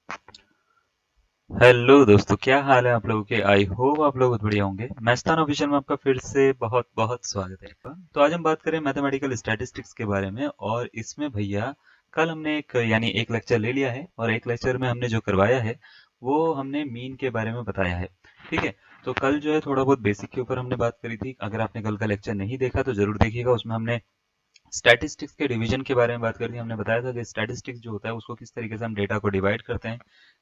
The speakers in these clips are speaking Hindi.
हेलो दोस्तों, क्या हाल है आप लोगों के। आई होप आप लोग बहुत बढ़िया होंगे। मैस्तान ऑफिशियल में आपका फिर से बहुत बहुत स्वागत है। तो आज हम बात करें मैथमेटिकल स्टैटिस्टिक्स के बारे में। और इसमें भैया कल हमने एक लेक्चर ले लिया है, और एक लेक्चर में हमने जो करवाया है वो हमने मीन के बारे में बताया है। ठीक है। तो कल जो है थोड़ा बहुत बेसिक के ऊपर हमने बात करी थी। अगर आपने कल का लेक्चर नहीं देखा तो जरूर देखिएगा। उसमें हमने स्टैटिस्टिक्स के डिवीजन के बारे में बात करी थी। हमने बताया था कि स्टैटिस्टिक्स जो होता है उसको किस तरीके से हम डेटा को डिवाइड करते हैं,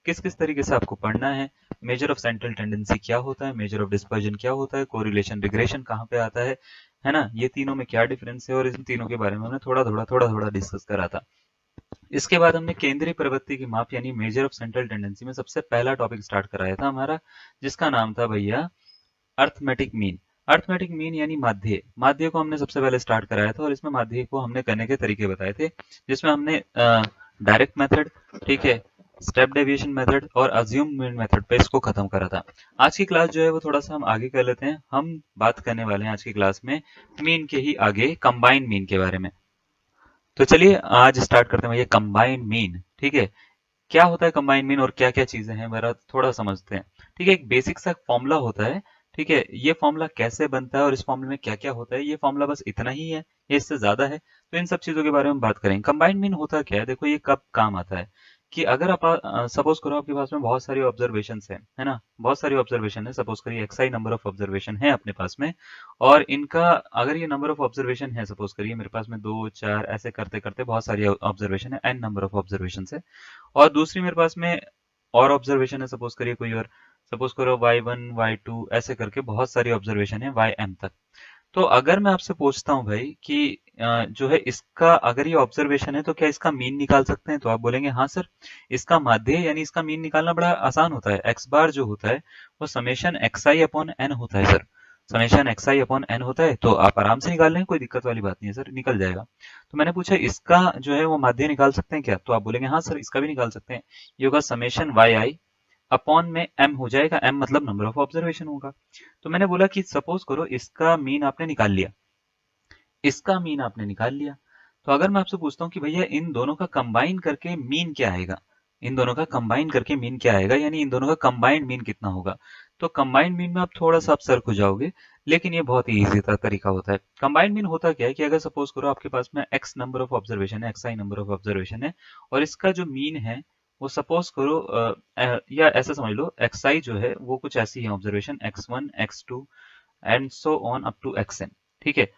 किस किस तरीके से आपको पढ़ना है, मेजर ऑफ सेंट्रल टेंडेंसी क्या होता है, मेजर ऑफ डिस्पर्जन क्या होता है, कोरिलेशन रिग्रेशन कहाँ पे आता है ना, ये तीनों में क्या डिफरेंस है, और इन तीनों के बारे में हमने थोड़ा थोड़ा डिस्कस करा था। इसके बाद हमने केंद्रीय प्रवृत्ति की माप यानी मेजर ऑफ सेंट्रल टेंडेंसी में सबसे पहला टॉपिक स्टार्ट कराया था हमारा, जिसका नाम था भैया अर्थमेटिक मीन। अर्थमेटिक मीन यानी माध्य। माध्य को हमने सबसे पहले स्टार्ट कराया था, और इसमें माध्य को हमने करने के तरीके बताए थे, जिसमें हमने डायरेक्ट मेथड, ठीक है, स्टेप डेविएशन मेथड और अज्यूम मीन मेथड पे इसको खत्म करा था। आज की क्लास जो है वो थोड़ा सा हम आगे कर लेते हैं। हम बात करने वाले हैं आज की क्लास में मीन के ही आगे कंबाइंड मीन के बारे में। तो चलिए आज स्टार्ट करते हैं भैया कंबाइंड मीन। ठीक है। क्या होता है कंबाइंड मीन और क्या क्या चीजें हैं मेरा थोड़ा समझते हैं। ठीक है। एक बेसिक सा फॉर्मूला होता है। ठीक है। ये फॉर्मूला कैसे बनता है और इस फॉर्मूले में क्या क्या होता है, ये फॉर्मूला बस इतना ही है या इससे ज्यादा है, तो इन सब चीजों के बारे में बात करेंगे। कंबाइंड मीन होता क्या है, देखो ये कब काम आता है कि अगर आप सपोज करो आपके पास में बहुत सारी ऑब्जर्वेशन है ना, बहुत सारी ऑब्जर्वेशन है। सपोज करिए एक्सआई नंबर ऑफ ऑब्जर्वेशन है अपने पास में, और इनका अगर ये नंबर ऑफ ऑब्जर्वेशन है, सपोज करिए मेरे पास में दो चार ऐसे करते करते बहुत सारी ऑब्जर्वेशन है, एन नंबर ऑफ ऑब्जर्वेशन है। और दूसरी मेरे पास में और ऑब्जर्वेशन है, सपोज करिए कोई और, सपोज करो y1 y2 ऐसे करके बहुत सारी ऑब्जर्वेशन है ym तक। तो अगर मैं आपसे पूछता हूं भाई कि जो है इसका अगर ये ऑब्जर्वेशन है तो क्या इसका मीन निकाल सकते हैं, तो आप बोलेंगे हाँ सर। इसका माध्य यानी इसका मीन निकालना बड़ा आसान होता है। एक्स बार जो होता है वो समेशन एक्स आई अपॉन एन होता है सर। समेशन एक्स आई अपॉन एन होता है, तो आप आराम से निकाल लें, कोई दिक्कत वाली बात नहीं है सर, निकल जाएगा। तो मैंने पूछा इसका जो है वो माध्य निकाल सकते हैं क्या, तो आप बोलेंगे हाँ सर इसका भी निकाल सकते हैं। ये होगा समेशन वाई आई अपॉन में एम हो जाएगा, एम मतलब नंबर ऑफ ऑब्जर्वेशन होगा। तो मैंने बोला कि सपोज करो इसका मीन आपने निकाल लिया, इसका मीन आपने निकाल लिया। तो अगर मैं आपसे पूछता हूँ कि भैया इन दोनों का कंबाइन करके मीन क्या आएगा, इन दोनों का कंबाइन करके मीन क्या आएगा, यानी इन दोनों का कंबाइंड मीन कितना होगा। तो कंबाइंड मीन में आप थोड़ा सा आप सर्क हो जाओगे, लेकिन ये बहुत ही इजी तरीका होता है। कंबाइंड मीन होता क्या है कि अगर सपोज करो आपके पास में एक्स नंबर ऑफ ऑब्जर्वेशन है, x I number of observation है, और इसका जो मीन है वो सपोज करो या ऐसा समझ लो एक्स आई जो है वो कुछ ऐसी है observation x1 x2 and so on up to xn। ठीक है।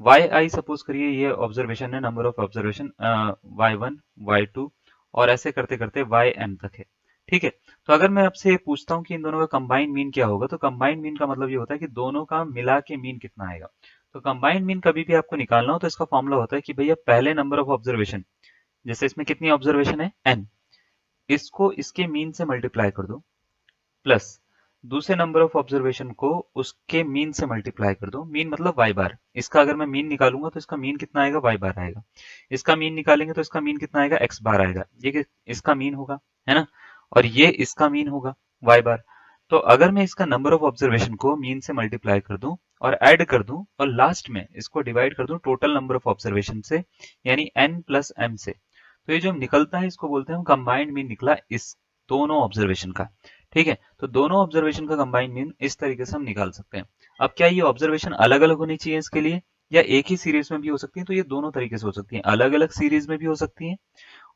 वाई आई सपोज करिए ये ऑब्जर्वेशन है, number of observation y1 y2 और ऐसे करते करते ym तक है। ठीक है। तो अगर मैं आपसे पूछता हूँ कि इन दोनों का कंबाइंड मीन क्या होगा, तो कंबाइंड मीन का मतलब ये होता है कि दोनों का मिला के मीन कितना आएगा। तो कंबाइंड मीन कभी भी आपको निकालना हो तो इसका फॉर्मूला होता है कि भैया पहले नंबर ऑफ ऑब्जर्वेशन, जैसे इसमें कितनी ऑब्जर्वेशन है n, इसको इसके मीन से मल्टीप्लाई कर दो, प्लस दूसरे नंबर ऑफ ऑब्जर्वेशन को उसके मीन से मल्टीप्लाई कर दो। मीन मतलब वाई बार। इसका अगर मैं मीन निकालूंगा तो इसका मीन कितना आएगा, वाई बार आएगा। इसका मीन निकालेंगे तो इसका मीन कितना आएगा, एक्स बार आएगा। ये इसका मीन होगा, है ना, और ये इसका मीन होगा, वाई बार। तो अगर मैं इसका नंबर ऑफ ऑब्जर्वेशन को मीन से मल्टीप्लाई कर दूं और ऐड कर दूं, और लास्ट में इसको डिवाइड कर दूं टोटल नंबर ऑफ ऑब्जर्वेशन से, यानी n प्लस m से, तो ये जो निकलता है इसको बोलते हैं हम कंबाइंड मीन निकला इस दोनों ऑब्जर्वेशन का। ठीक है। तो दोनों ऑब्जर्वेशन का कंबाइंड मीन इस तरीके से हम निकाल सकते हैं। अब क्या ये ऑब्जर्वेशन अलग अलग होनी चाहिए इसके लिए, या एक ही सीरीज में भी हो सकती है, तो ये दोनों तरीके से हो सकती है। अलग अलग सीरीज में भी हो सकती है,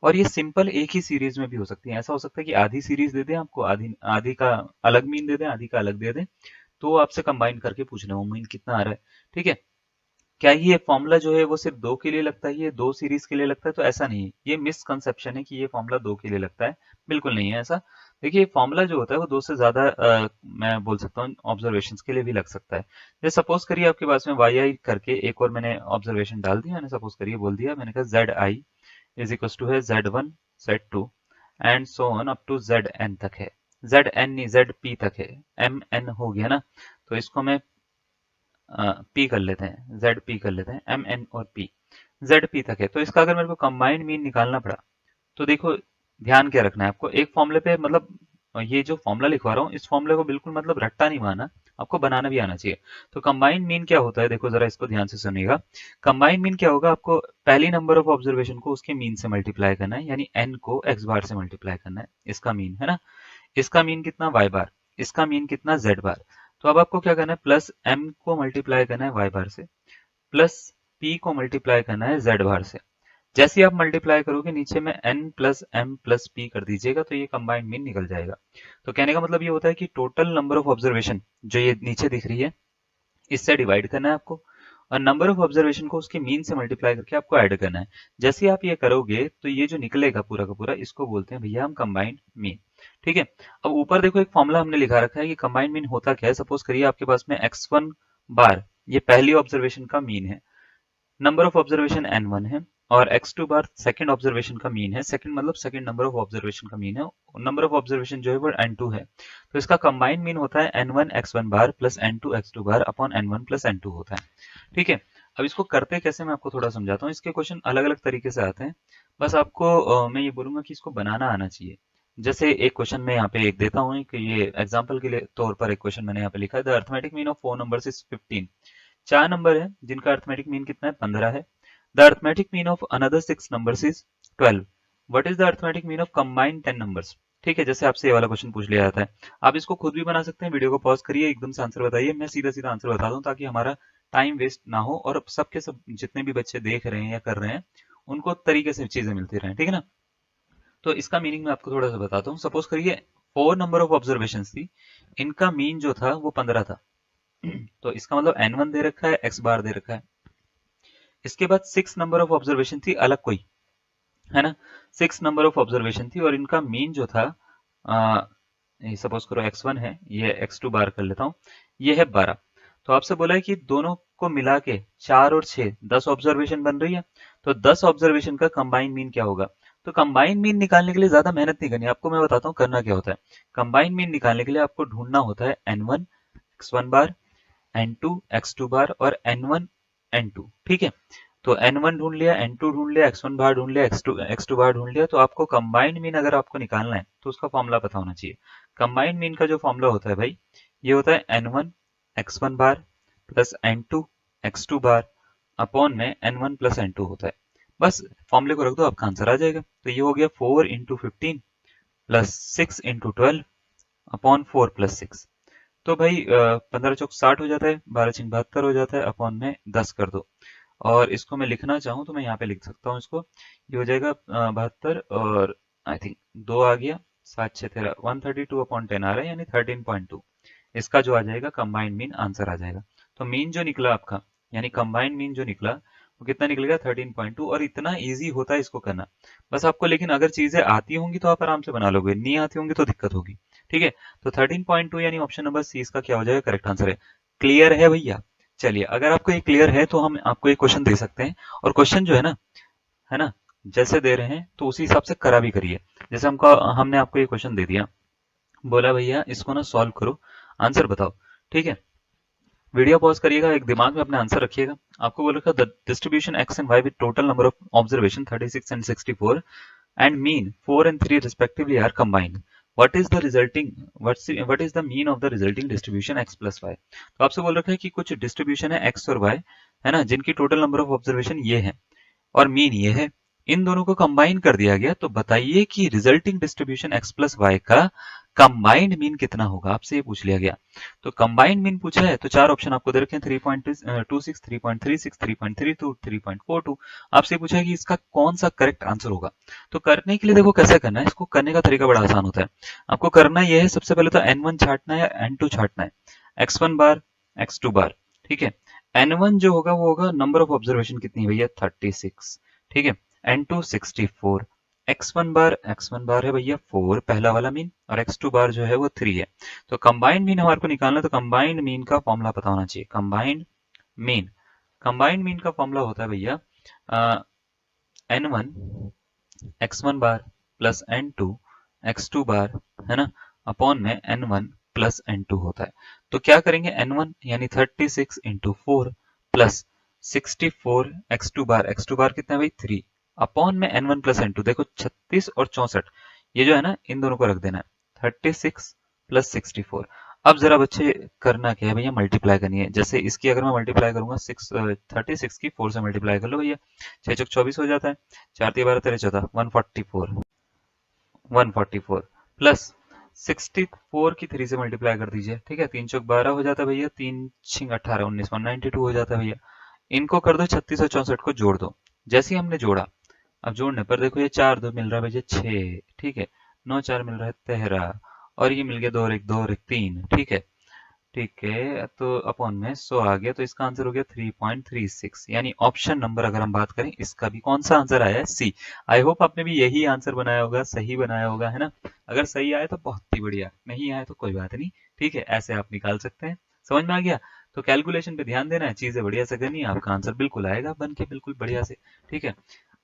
और ये सिंपल एक ही सीरीज में भी हो सकती है। ऐसा हो सकता है कि आधी सीरीज दे दें आपको, आधी आधी का अलग मीन दे दें, आधी का अलग दे दें, तो आपसे कंबाइन करके पूछ रहे हो मीन कितना आ रहा है। ठीक है। क्या ये फॉर्मूला जो है वो सिर्फ दो के लिए लगता है, ये दो सीरीज के लिए लगता है, तो ऐसा नहीं है। ये मिसकंसेप्शन है कि ये फॉर्मूला दो के लिए लगता है, बिल्कुल नहीं है ऐसा। देखिए फॉर्मूला जो होता है वो दो से ज्यादा मैं बोल सकता हूँ ऑब्जर्वेशन के लिए भी लग सकता है। जैसे सपोज करिए आपके पास में वाई आई करके एक और मैंने ऑब्जर्वेशन डाल दी, मैंने सपोज करिए बोल दिया, मैंने कहा z i is equal to है Z1 Z2 and so on up to Zn तक है। Zn नहीं Zp तक है, Mn हो गया ना, तो इसको मैं P कर लेते हैं, ZP कर लेते हैं, Mn और P, ZP तक है। तो इसका अगर मेरे को कंबाइंड मीन निकालना पड़ा, तो देखो ध्यान क्या रखना है आपको, एक फॉर्मूले पे मतलब ये जो फॉर्मूला लिखवा रहा हूँ इस फॉर्मूले को बिल्कुल मतलब रट्टा नहीं मारना, आपको बनाना भी आना चाहिए। तो कंबाइंड मीन क्या होता है, देखो जरा इसको ध्यान से सुनिएगा। कंबाइंड मीन क्या होगा, आपको पहली नंबर ऑफ ऑब्जर्वेशन को उसके मीन से मल्टीप्लाई करना है, यानी n को x बार से मल्टीप्लाई करना है, इसका मीन है ना। इसका मीन कितना y बार, इसका मीन कितना z बार। तो अब आपको क्या करना है, प्लस m को मल्टीप्लाई करना है y बार से, प्लस p को मल्टीप्लाई करना है z बार से। जैसे ही आप मल्टीप्लाई करोगे नीचे में n plus m plus p कर दीजिएगा तो ये कंबाइंड मीन निकल जाएगा। तो कहने का मतलब ये होता है कि टोटल नंबर ऑफ ऑब्जर्वेशन जो ये नीचे दिख रही है इससे डिवाइड करना है आपको, और नंबर ऑफ ऑब्जर्वेशन को उसके मीन से मल्टीप्लाई करके आपको ऐड करना है। जैसे ही आप ये करोगे तो ये जो निकलेगा पूरा का पूरा, इसको बोलते हैं भैया हम कंबाइंड मीन। ठीक है, अब ऊपर देखो एक फॉर्मूला हमने लिखा रखा है कि कंबाइंड मीन होता क्या है। सपोज करिए आपके पास में x1 बार ये पहली ऑब्जर्वेशन का मीन है, नंबर ऑफ ऑब्जर्वेशन n1 है, और x2 बार सेकंड ऑब्जर्वेशन का मीन है, सेकंड मतलब सेकंड नंबर ऑफ ऑब्जर्वेशन का मीन है, नंबर ऑफ ऑब्जर्वेशन जो है वो n2 है। तो इसका कंबाइंड मीन होता है n1 x1 bar plus n2 x2 bar upon n1 plus n2 होता है। ठीक है, अब इसको करते कैसे मैं आपको थोड़ा समझाता हूँ। इसके क्वेश्चन अलग अलग तरीके से आते हैं, बस आपको मैं ये बोलूंगा कि इसको बनाना आना चाहिए। जैसे एक क्वेश्चन में यहाँ पे एक देता हूँ कि ये एग्जाम्पल के लिए तौर पर एक क्वेश्चन मैंने यहाँ पे लिखा है, the arithmetic mean of 4 numbers is 15। 4 number है जिनका अर्थमेटिक मीन कितना है, 15 है। The arithmetic mean of another 6 numbers is 12। What is the arithmetic mean of combined 10 numbers. ठीक है, जैसे आपसे ये वाला क्वेश्चन पूछ लिया जाता है, आप इसको खुद भी बना सकते हैं। वीडियो को पॉज करिए, एकदम से आंसर बताइए, मैं सीधा सीधा आंसर बता दूं ताकि हमारा टाइम वेस्ट ना हो और सबके सब जितने भी बच्चे देख रहे हैं या कर रहे हैं उनको तरीके से चीजें मिलती रहें। ठीक है ना, तो इसका मीनिंग मैं आपको थोड़ा सा बताता हूँ। सपोज करिए 4 नंबर ऑफ ऑब्जर्वेशन थी, इनका मीन जो था वो 15 था। तो इसका मतलब n1 दे रखा है, x बार दे रखा है। इसके बाद 6 नंबर ऑफ ऑब्जर्वेशन थी अलग कोई, है ना। 6 नंबर ऑफ ऑब्जर्वेशन थी और इनका मीन जो था सपोज करो x1 है, ये x2 बार कर लेता हूँ, ये है 12। तो आपसे बोला है कि दोनों को मिला के 4 और 6 10 ऑब्जर्वेशन बन रही है। तो 10 ऑब्जर्वेशन का कंबाइंड मीन क्या होगा। तो कंबाइंड मीन निकालने के लिए ज्यादा मेहनत नहीं करनी, आपको मैं बताता हूँ करना क्या होता है। कंबाइंड मीन निकालने के लिए आपको ढूंढना होता है n1 x1 बार, n2 x2 बार और n1 n2। ठीक है, तो n1 ढूंढ लिया, n2 ढूंढ लिया, x1 बार ढूंढ लिया, x2 बार ढूंढ लिया। तो आपको कंबाइंड मीन अगर आपको निकालना है तो उसका फॉर्मूला पता होना चाहिए। कंबाइंड मीन का जो फॉर्मूला होता है भाई, ये होता है n1 x1 bar plus n2 x2 bar upon में n1 प्लस n2 होता है। बस फॉर्मूले को रख दो, आपका आंसर आ जाएगा। तो ये हो गया 4 into 15 plus 6 into 12 upon 4 plus 6। तो भाई 15 चौक 60 हो जाता है, 12 छिंग 72 हो जाता है, अपॉन में 10 कर दो। और इसको मैं लिखना चाहूँ तो मैं यहाँ पे लिख सकता हूँ इसको, ये हो जाएगा 72 और आई थिंक 2 आ गया, 7 6 13 132 अपॉन 10 आ रहा है, यानी 13.2 इसका जो आ जाएगा कंबाइंड मीन आंसर आ जाएगा। तो मीन जो निकला आपका, यानी कंबाइंड मीन जो निकला वो कितना निकलेगा 13.2। और इतना इजी होता है इसको करना, बस आपको लेकिन अगर चीजें आती होंगी तो आप आराम से बना लोगे, नहीं आती होंगी तो दिक्कत होगी। ठीक है, तो 13.2 यानी ऑप्शन नंबर सी इसका क्या हो जाएगा, करेक्ट आंसर है। क्लियर है भैया। चलिए, अगर आपको ये क्लियर है तो हम आपको एक क्वेश्चन दे सकते हैं, और क्वेश्चन जो है ना, जैसे दे रहे हैं तो उसी हिसाब से करा भी करिए। जैसे हमने आपको ये क्वेश्चन दे दिया, बोला भैया इसको ना सॉल्व करो, आंसर बताओ। ठीक है, वीडियो पॉज करिएगा, एक दिमाग में अपने आंसर रखिएगा। आपको बोल रखा the distribution X and Y with total number of observation 36 and 64 and mean 4 and 3 respectively are combined. What is the resulting what is the mean of the resulting distribution x plus y। तो आपसे बोल रखा है कि कुछ डिस्ट्रीब्यूशन है x और y, है ना, जिनकी टोटल नंबर ऑफ ऑब्जर्वेशन ये है और मीन ये है, इन दोनों को कंबाइन कर दिया गया। तो बताइए कि resulting distribution x plus Y का कंबाइंड मीन कितना होगा, आपसे ये पूछ लिया गया। तो कंबाइंड मीन पूछा है तो 4 ऑप्शन आपको दे रखे हैं, 3.26 3.36 3.32 3.42। आपसे पूछा है कि इसका कौन सा करेक्ट आंसर होगा। तो करने के लिए देखो कैसे करना है, इसको करने का तरीका बड़ा आसान होता है। आपको करना यह है, सबसे पहले तो n1 छाटना है या n2 छाटना है, x1 बार x2 बार। ठीक है, n1 जो होगा वो होगा नंबर ऑफ ऑब्जर्वेशन कितनी है भैया 36। ठीक है, n2 64, x1 बार है भैया 4 पहला वाला मीन, और x2 बार जो है वो 3 है। तो कंबाइंड मीन हमारे को निकालना है, तो कंबाइंड मीन का फॉर्मूला पता होना चाहिए। कंबाइंड मीन का फॉर्मूला होता है भैया n1 x1 bar plus n2 x2 बार, है ना, अपॉन में n1 प्लस n2 होता है। तो क्या करेंगे, n1 यानी 36 इंटू 4 प्लस 64 x2 बार कितना है भाई 3 अपॉन में n1 प्लस n2। देखो 36 और 64 ये जो है ना, इन दोनों को रख देना है, 36 प्लस 64। अब जरा बच्चे करना क्या है भैया, मल्टीप्लाई करनी है। जैसे इसकी अगर मैं मल्टीप्लाई करूंगा 36 की 4 से मल्टीप्लाई कर लो भैया, 6 चौक 24 हो जाता है, 4 3 12 13 14 144, 144 प्लस 64 की 3 से मल्टीप्लाई कर दीजिए, ठीक है, 3 चौक 12 हो जाता है भैया, 3 छिंग 18 19 192 हो जाता है भैया। इनको कर दो 36 और 64 को जोड़ दो। जैसे ही हमने जोड़ा, अब जोड़ने पर देखो ये 4 2 मिल रहा है भैया 6, ठीक है, 9 4 मिल रहा है 13, और ये मिल गया 2 और 1 2 और 1 3, ठीक है। ठीक है, तो अपॉन में 100 आ गया, तो इसका आंसर हो गया 3.36। यानी ऑप्शन नंबर अगर हम बात करें, इसका भी कौन सा आंसर आया है, सी। आई होप आपने भी यही आंसर बनाया होगा, सही बनाया होगा, है ना। अगर सही आए तो बहुत ही बढ़िया, नहीं आए तो कोई बात नहीं, ठीक है, ऐसे आप निकाल सकते हैं। समझ में आ गया। तो कैलकुलेशन पे ध्यान देना है, चीजें बढ़िया से करनी है, आपका आंसर बिल्कुल आएगा बन के, बिल्कुल बढ़िया से, ठीक है।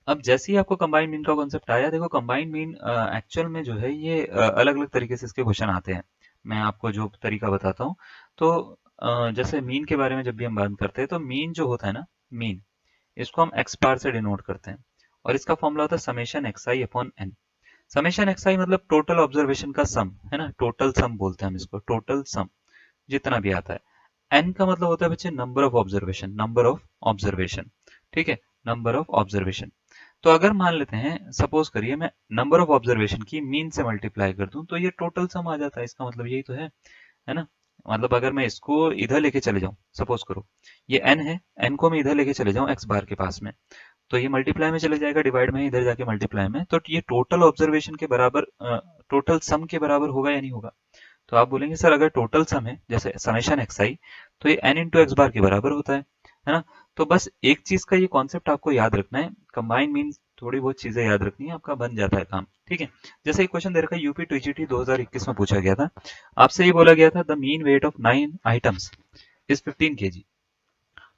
अब जैसे ही आपको कंबाइंड मीन का कॉन्सेप्ट आया, देखो कंबाइंड मीन एक्चुअल में जो है ये अलग अलग तरीके से इसके क्वेश्चन आते हैं। मैं आपको जो तरीका बताता हूँ, तो जैसे मीन के बारे में जब भी हम बात करते हैं, तो मीन जो होता है ना, मीन, इसको हम एक्स बार से डिनोट करते हैं, और इसका फॉर्मूला होता है समेशन एक्स आई अपॉन एन। समेशन एक्स आई मतलब टोटल ऑब्जर्वेशन का सम, है ना, टोटल सम बोलते हैं हम इसको, टोटल सम जितना भी आता है। एन का मतलब होता है बच्चे number of observation, number of observation, ठीक है, नंबर ऑफ ऑब्जर्वेशन। तो अगर मान लेते हैं, सपोज करिए मैं नंबर ऑफ ऑब्जर्वेशन की मीन से मल्टीप्लाई कर दूं, तो ये टोटल सम आ जाता है, इसका मतलब यही तो है ना। मतलब अगर मैं इसको इधर लेके चले जाऊं, सपोज करो ये n है, n को मैं इधर लेके चले जाऊं x बार के पास में, तो ये मल्टीप्लाई में चले जाएगा, डिवाइड में इधर जाके मल्टीप्लाई में, तो ये टोटल ऑब्जर्वेशन के बराबर, टोटल सम के बराबर होगा या नहीं होगा। तो आप बोलेंगे सर अगर टोटल सम है जैसे समेशन एक्स आई, तो ये n इंटू एक्स बार के बराबर होता है ना। तो बस एक चीज का ये कॉन्सेप्ट आपको याद रखना है, कंबाइन मीन्स थोड़ी बहुत चीजें याद रखनी है, आपका बन जाता है काम, ठीक है। जैसे एक क्वेश्चन दे रखा है, यूपी टीजीटी 2021 में पूछा गया था, आपसे ये बोला गया था the mean weight of 9 items is 15 KG.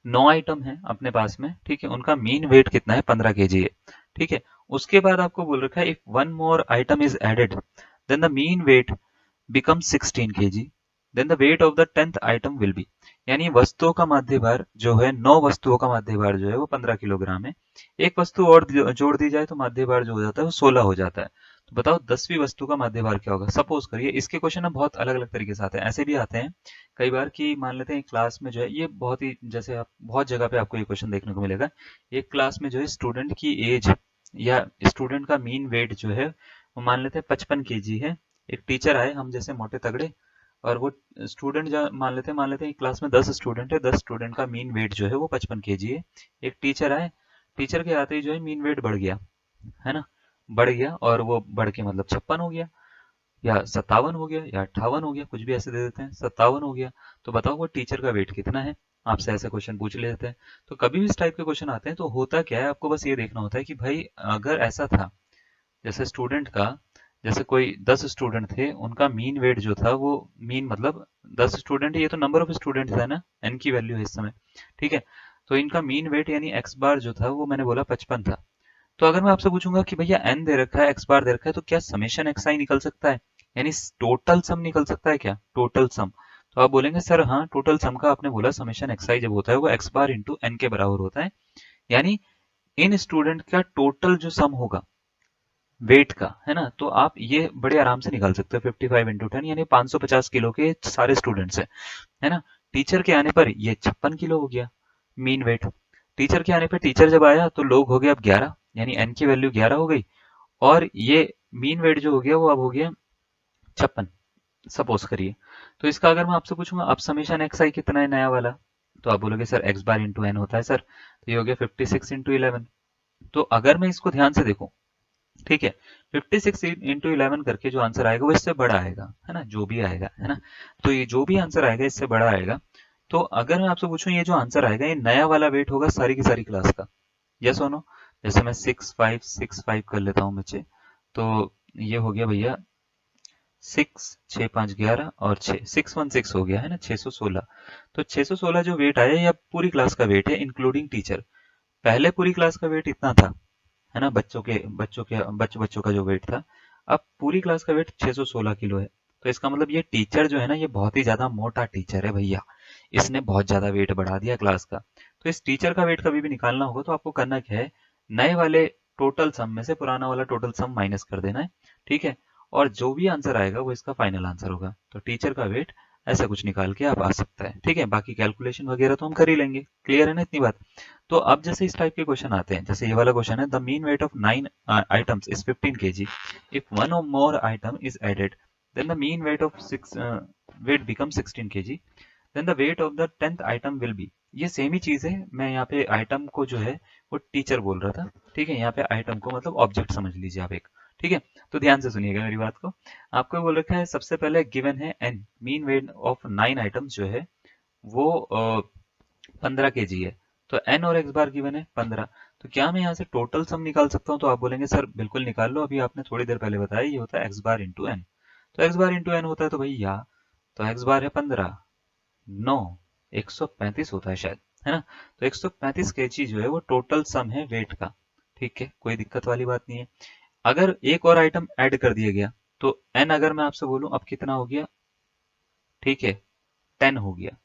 9 item है अपने पास में, ठीक है, उनका मीन वेट कितना है, 15 केजी है, ठीक है। उसके बाद आपको बोल रखा है if one more item is added then the mean weight become 16 kg, then the weight of the 10th item will be. यानी वस्तुओं का माध्य भार जो है, 9 वस्तुओं का माध्य भार जो है वो 15 किलोग्राम है। एक वस्तु और जोड़ दी जाए तो माध्य भार जो हो जाता है वो 16 हो जाता है। तो बताओ 10वीं वस्तु का माध्य भार क्या होगा। सपोज करिए, इसके क्वेश्चन ना बहुत अलग अलग तरीके से आते हैं, ऐसे भी आते हैं कई बार कि मान लेते हैं क्लास में जो है, ये बहुत ही, जैसे आप बहुत जगह पे आपको ये क्वेश्चन देखने को मिलेगा, एक क्लास में जो है स्टूडेंट की एज या स्टूडेंट का मीन वेट जो है वो मान लेते हैं 55 केजी है। एक टीचर आए, हम जैसे मोटे तगड़े, और वो स्टूडेंट जो मान लेते हैं क्लास में 10 स्टूडेंट है, 10 स्टूडेंट का मीन वेट जो है वो 55 केजी है। एक टीचर आए, टीचर के आते ही जो है मीन वेट बढ़ गया, है ना, बढ़ गया, और वो बढ़ के मतलब 56 हो गया, या 57 हो गया, या 58 हो गया, कुछ भी ऐसे दे देते हैं, 57 हो गया। तो बताओ वो टीचर का वेट कितना है, आपसे ऐसे क्वेश्चन पूछ लेते हैं। तो कभी भी इस टाइप के क्वेश्चन आते हैं तो होता क्या है, आपको बस ये देखना होता है कि भाई अगर ऐसा था, जैसे स्टूडेंट का, जैसे कोई 10 स्टूडेंट थे, उनका मीन वेट जो था वो, मीन मतलब 10 स्टूडेंट, ये तो नंबर ऑफ स्टूडेंट है ना, एन की वैल्यू है इस समय, ठीक है। तो इनका मीन वेट यानी एक्स बार जो था वो मैंने बोला 55 था। तो अगर मैं आपसे पूछूंगा कि भैया एन दे रखा है, एक्स बार दे रखा है, तो क्या समेशन एक्स आई निकल सकता है, यानी टोटल सम निकल सकता है क्या, टोटल सम। तो आप बोलेंगे सर हाँ, टोटल सम का आपने बोला समेशन एक्स आई जब होता है वो एक्स बार इंटू एन के बराबर होता है, यानी इन स्टूडेंट का टोटल जो सम होगा वेट का, है ना, तो आप ये बड़े आराम से निकाल सकते हो, 55 इंटू 10 यानी 550 किलो के सारे स्टूडेंट्स है ना। टीचर के आने पर ये 56 किलो हो गया मीन वेट। टीचर के आने पर, टीचर जब आया तो लोग हो गए अब 11, यानी एन की वैल्यू 11 हो गई, और ये मीन वेट जो हो गया वो अब हो गया 56, सपोज करिए। तो इसका अगर मैं आपसे पूछूंगा अब समेशन एक्स आई कितना है नया वाला, तो आप बोलोगे sir x bar into N होता है सर, तो ये हो गया 56 इंटू 11। तो अगर मैं इसको ध्यान से देखूं, ठीक है, 56 इंटू 11 करके जो आंसर आएगा वो इससे बड़ा आएगा, है ना, जो भी आएगा, है ना। तो ये जो भी आंसर आएगा इससे बड़ा आएगा। तो अगर मैं आपसे पूछूं ये जो आंसर आएगा ये नया वाला वेट होगा सारी की सारी क्लास का, यस और नो। जैसे मैं 6 5 6 5 कर लेता हूँ बच्चे, तो ये हो गया भैया 6 6 5 11 और 6 616 हो गया, है ना, 616। तो 616 जो वेट आया ये पूरी क्लास का वेट है इंक्लूडिंग टीचर। पहले पूरी क्लास का वेट इतना था, है ना, बच्चों का जो वेट था। अब पूरी क्लास का वेट 616 किलो है। तो इसका मतलब ये टीचर जो है ना, ये बहुत ही ज्यादा मोटा टीचर है भैया, इसने बहुत ज्यादा वेट बढ़ा दिया क्लास का। तो इस टीचर का वेट कभी भी निकालना होगा तो आपको करना क्या है, नए वाले टोटल सम में से पुराना वाला टोटल सम माइनस कर देना है, ठीक है। और जो भी आंसर आएगा वो इसका फाइनल आंसर होगा। तो टीचर का वेट ऐसा कुछ निकाल के आप आ सकता है। ठीक है, बाकी कैलकुलेशन वगैरह तो हम कर ही लेंगे। क्लियर है ना इतनी बात? तो अब जैसे इस टाइप के क्वेश्चन आते हैं, जैसे ये वाला क्वेश्चन है, the mean weight of 9 items is 15 kg, if one or more item is added then the mean weight of 6 weight become 16 kg, then the weight of the 10th item will be. ये सेम ही चीज है, मैं यहाँ पे आइटम को जो है वो टीचर बोल रहा था। ठीक है, यहाँ पे आइटम को मतलब ऑब्जेक्ट समझ लीजिए आप एक। ठीक है, तो ध्यान से सुनिएगा मेरी बात को। आपको बोल रखा है सबसे पहले गिवन है N, mean weight of 9 items जो है वो 15 kg है। तो एन और एक्स बार गिवन है 15। तो क्या मैं यहाँ से टोटल सम निकाल सकता हूँ? तो आप बोलेंगे सर बिल्कुल निकाल लो, अभी आपने थोड़ी देर पहले बताया ये होता है एक्स बार इंटू एन। तो एक्स बार इंटू एन होता है तो भैया, तो एक्स बार है 15, 9, 135 होता है शायद, है ना? तो 135 kg जो है वो टोटल सम है वेट का। ठीक है, कोई दिक्कत वाली बात नहीं है। अगर एक और आइटम ऐड कर दिया गया तो एन अगर मैं आपसे बोलूं अब कितना हो गया? ठीक है, 10 हो गया।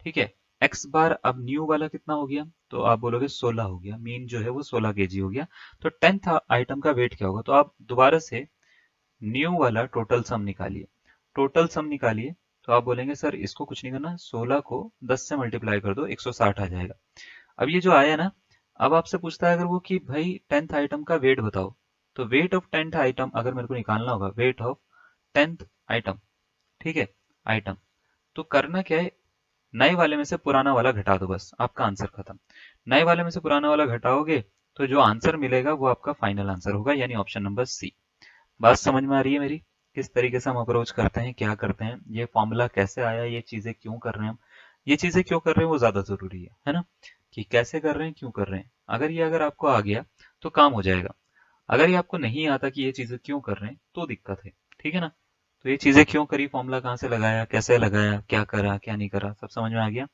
ठीक है, एक्स बार अब न्यू वाला कितना हो गया? तो आप बोलोगे 16 हो गया, मीन जो है वो 16 kg हो गया। तो 10th आइटम का वेट क्या होगा? तो आप दोबारा से न्यू वाला टोटल सम निकालिए। टोटल सम निकालिए तो आप बोलेंगे सर इसको कुछ नहीं करना, 16 को 10 से मल्टीप्लाई कर दो, 160 आ जाएगा। अब ये जो आया ना, अब आपसे पूछता है अगर वो कि भाई 10th आइटम का वेट बताओ, तो वेट ऑफ 10th आइटम अगर मेरे को निकालना होगा, वेट ऑफ 10th आइटम, ठीक है, आइटम, तो करना क्या है, नए वाले में से पुराना वाला घटा दो, बस आपका आंसर खत्म। नए वाले में से पुराना वाला घटाओगे तो जो आंसर मिलेगा वो आपका फाइनल आंसर होगा, यानी ऑप्शन नंबर सी। बात समझ में आ रही है मेरी? किस तरीके से हम अप्रोच करते हैं, क्या करते हैं, ये फॉर्मूला कैसे आया, ये चीजें क्यों कर रहे हैं हम, ये चीजें क्यों कर रहे हैं वो ज्यादा जरूरी है ना? कि कैसे कर रहे हैं, क्यों कर रहे हैं। अगर आपको आ गया तो काम हो जाएगा। अगर ये आपको नहीं आता कि ये चीजें क्यों कर रहे हैं तो दिक्कत है। ठीक है ना? तो ये चीजें क्यों करी, फॉर्मूला कहाँ से लगाया, कैसे लगाया, क्या करा क्या नहीं करा, सब समझ में आ गया।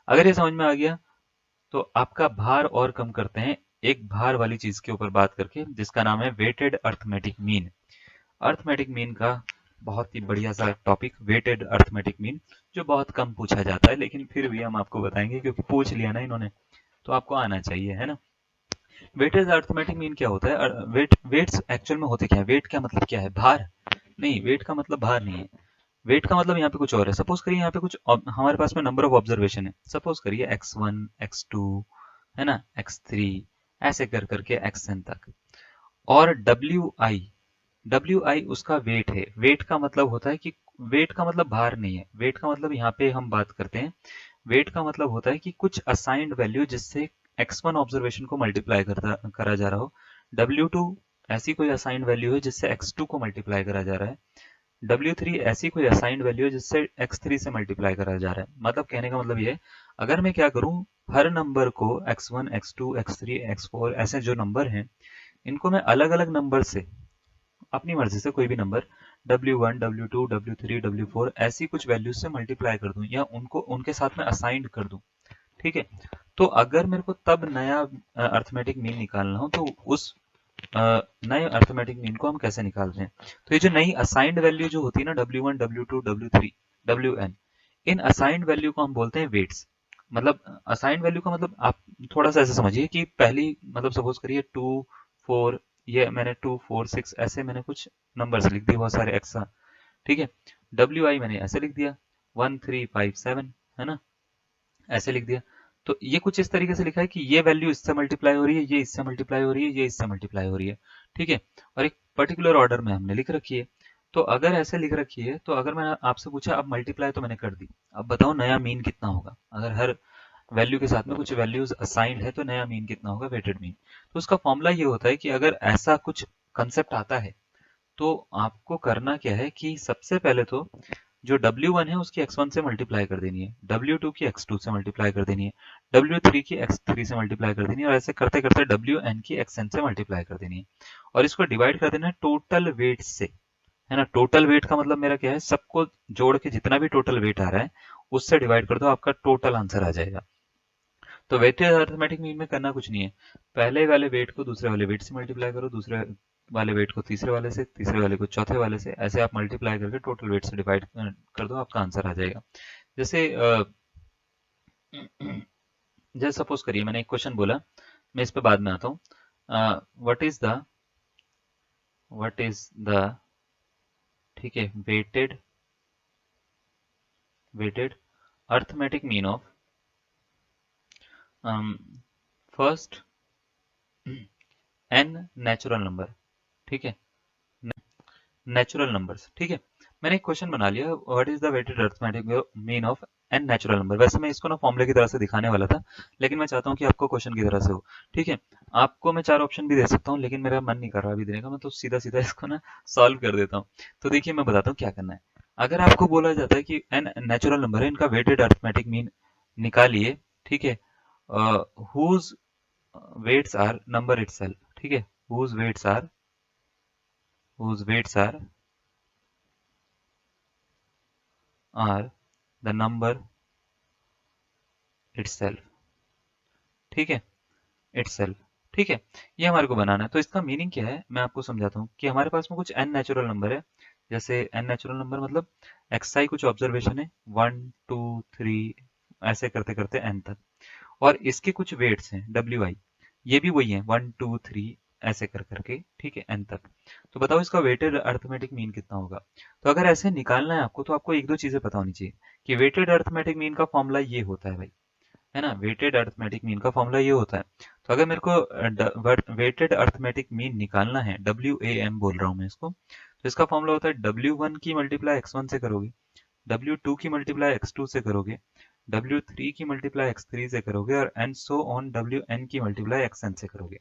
अगर ये समझ में आ गया तो आपका भार और कम करते हैं एक भार वाली चीज के ऊपर बात करके, जिसका नाम है weighted arithmetic mean. Arithmetic mean का बहुत ही बढ़िया सा टॉपिक, वेटेड अर्थमेटिक मीन, जो बहुत कम पूछा जाता है, लेकिन फिर भी हम आपको बताएंगे क्योंकि पूछ लिया ना इन्होंने, तो आपको आना चाहिए, है ना? वेटेड अर्थमेटिक मीन क्या होता है? वेट्स एक्चुअल में होते क्या है? वेट का मतलब क्या है? भार नहीं, वेट का मतलब भार नहीं है। वेट का मतलब यहाँ पे कुछ और है। सपोज करिए यहाँ पे कुछ हमारे पास में नंबर ऑफ ऑब्जर्वेशन है, सपोज करिए x1 x2, है ना, x3, ऐसे कर करके xn तक। और डब्ल्यू आई उसका वेट है। वेट का मतलब होता है कि, वेट का मतलब भार नहीं है, वेट का मतलब यहाँ पे हम बात करते हैं, वेट का मतलब होता है कि कुछ असाइंड वैल्यू जिससे x1 ऑब्जर्वेशन को मल्टीप्लाई करा जा रहा हो, W2 ऐसी कोई असाइंड वैल्यू है जिससे x2 को मल्टीप्लाई करा जा रहा है, W3 ऐसी कोई असाइंड वैल्यू है जिससे x3 से मल्टीप्लाई करा जा रहा है। मतलब कहने का मतलब ये है, अगर मैं क्या करूं, हर नंबर को x1 x2 x3 x4 ऐसे जो नंबर हैं, इनको मैं अलग अलग नंबर से अपनी मर्जी से कोई भी number W1 W2 W3 W4 ऐसी कुछ वैल्यूज से मल्टीप्लाई कर दूं या उनको उनके साथ में असाइंड कर दूं। ठीक है, तो अगर मेरे को तब नया अर्थमेटिक मीन निकालना हो तो उस नए अर्थमेटिक मीन को हम कैसे निकालते हैं? तो ये जो नई असाइंड वैल्यू जो होती है ना, W1 W2 W3 Wn, इन असाइंड वैल्यू को हम बोलते हैं वेट्स। मतलब असाइंड वैल्यू का मतलब आप थोड़ा सा ऐसे समझिए कि पहली मतलब सपोज करिए 2 4, ये मैंने 2 4 6 ऐसे मैंने कुछ नंबर्स लिख दिए, बहुत सारे एक्सा। ठीक है, WI मैंने ऐसे लिख दिया 1 3 5 7, है ना, ऐसे लिख दिया। तो ये कुछ इस तरीके से लिखा है कि ये वैल्यू इससे मल्टीप्लाई हो रही है, ये इससे मल्टीप्लाई हो रही है, ये इससे मल्टीप्लाई हो रही है। ठीक है, और एक पर्टिकुलर ऑर्डर में हमने लिख रखी है। तो अगर ऐसे लिख रखी है, तो अगर मैंने आपसे पूछा अब मल्टीप्लाई तो मैंने कर दी, अब बताओ नया मीन कितना होगा? अगर हर वैल्यू के साथ में कुछ वैल्यूज असाइंड है तो नया मीन कितना होगा? Weighted mean. तो उसका फॉर्मूला ये होता है कि अगर ऐसा कुछ कंसेप्ट आता है तो आपको करना क्या है कि सबसे पहले तो जो W1 है उसकी x1 से मल्टीप्लाई कर देनी है, W2 की x2 से मल्टीप्लाई कर देनी है, W3 की x3 से मल्टीप्लाई कर देनी है, और ऐसे करते करते Wn की xn से मल्टीप्लाई कर देनी है। और इसको डिवाइड कर देना है टोटल वेट से, है ना? टोटल वेट का मतलब मेरा क्या है, सबको जोड़ के जितना भी टोटल वेट आ रहा है उससे डिवाइड कर दो, आपका टोटल आंसर आ जाएगा। तो वेटेड अरिथमेटिक मीन में करना कुछ नहीं है, पहले वाले वेट को दूसरे वाले वेट से मल्टीप्लाई करो, दूसरे वाले वेट को तीसरे वाले से, तीसरे वाले को चौथे वाले से, ऐसे आप मल्टीप्लाई करके टोटल वेट से डिवाइड कर दो, आपका आंसर आ जाएगा। जैसे जैसे सपोज करिए मैंने एक क्वेश्चन बोला, मैं इस पे बाद में आता हूँ। व्हाट इज द ठीक है, weighted weighted arithmetic mean of first n natural number, ठीक है, नेचुरल नंबर्स, ठीक है। मैंने एक क्वेश्चन बना लिया, what is the weighted arithmetic mean of n natural number. वैसे मैं इसको ना फॉर्मूले की तरह से दिखाने वाला था, लेकिन मैं चाहता हूँ कि आपको क्वेश्चन की तरह से हो, ठीक है। आपको मैं 4 ऑप्शन भी दे सकता हूँ, लेकिन मेरा मन नहीं कर रहा अभी देने का, मैं तो सीधा सीधा इसको ना सॉल्व कर देता हूँ। तो देखिए मैं बताता हूँ क्या करना है। अगर आपको बोला जाता है कि n नेचुरल नंबर है, इनका वेटेड अर्थमेटिक मीन निकालिए, ठीक है, whose weights are number itself, ठीक है, whose weights are the number itself, ठीक है, इटसेल्फ, ठीक है। ये हमारे को बनाना है। तो इसका मीनिंग क्या है मैं आपको समझाता हूँ कि हमारे पास में कुछ n नेचुरल नंबर है। जैसे n नेचुरल नंबर मतलब xi कुछ ऑब्जर्वेशन है 1 2 3 ऐसे करते करते n तक, और इसके कुछ वेट्स हैं wi, ये भी वही है 1 2 3 ऐसे कर करके, ठीक है, n तक। तो बताओ इसका वेटेड अर्थमेटिक मीन कितना होगा। तो अगर ऐसे निकालना है आपको, तो आपको एक दो चीजें पता होनी चाहिए कि वेटेड अर्थमेटिक मीन का फॉर्मूला ये होता है भाई, है ना। वेटेड अर्थमेटिक मीन का फॉर्मूला ये होता है। तो अगर मेरे को वेटेड अर्थमेटिक मीन निकालना है, WAM बोल रहा हूँ मैं इसको, तो इसका फॉर्मूला होता है W1 की मल्टीप्लाई x1 से करोगे, W2 की मल्टीप्लाई x2 से करोगे, W3 की मल्टीप्लाई x3 से करोगे, और एंड सो ऑन WN की मल्टीप्लाई xN से करोगे।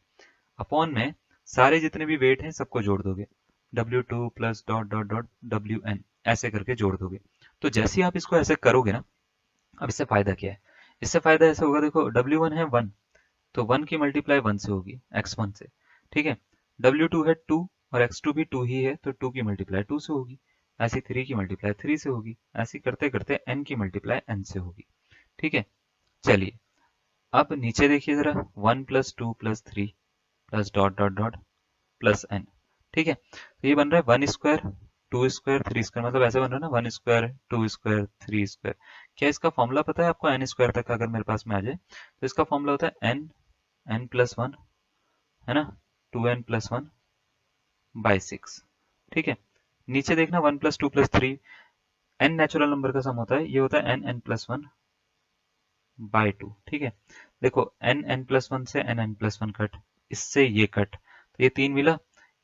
अपॉन में सारे जितने भी वेट हैं सबको जोड़ दोगे, W2 plus dot dot dot WN ऐसे करके जोड़ दोगे। तो जैसे ही आप इसको ऐसे करोगे ना, अब इससे फायदा क्या है, इससे फायदा ऐसे होगा, देखो W1 है 1, तो 1 की मल्टीप्लाई 1 से होगी x1 से, ठीक है। W2 है 2 और x2 भी 2 ही है, तो 2 की मल्टीप्लाई 2 से होगी, ऐसी 3 की मल्टीप्लाई 3 से होगी, ऐसी करते करते n की मल्टीप्लाई n से होगी, ठीक है। चलिए अब नीचे देखिए जरा, 1 plus 2 plus 3 plus dot dot dot plus n, ठीक है। तो ये बन रहा है 1 स्क्वायर 2 स्क्वायर 3 स्क्वायर, मतलब ऐसे बन रहा है ना 1 स्क्वायर 2 स्क्वायर 3 स्क्वायर। क्या इसका फॉर्मूला पता है आपको, n स्क्वायर तक अगर मेरे पास में आ जाए तो इसका फॉर्मूला होता है n प्लस 1, है ना, 2n प्लस 1 बाई 6, ठीक है। नीचे देखना 1 plus 2 plus 3, n natural number का सम होता है, ये होता है n प्लस 1 बाई 2, ठीक है। देखो n प्लस 1 से n प्लस 1 कट, इससे ये कट, तो ये 3 मिला,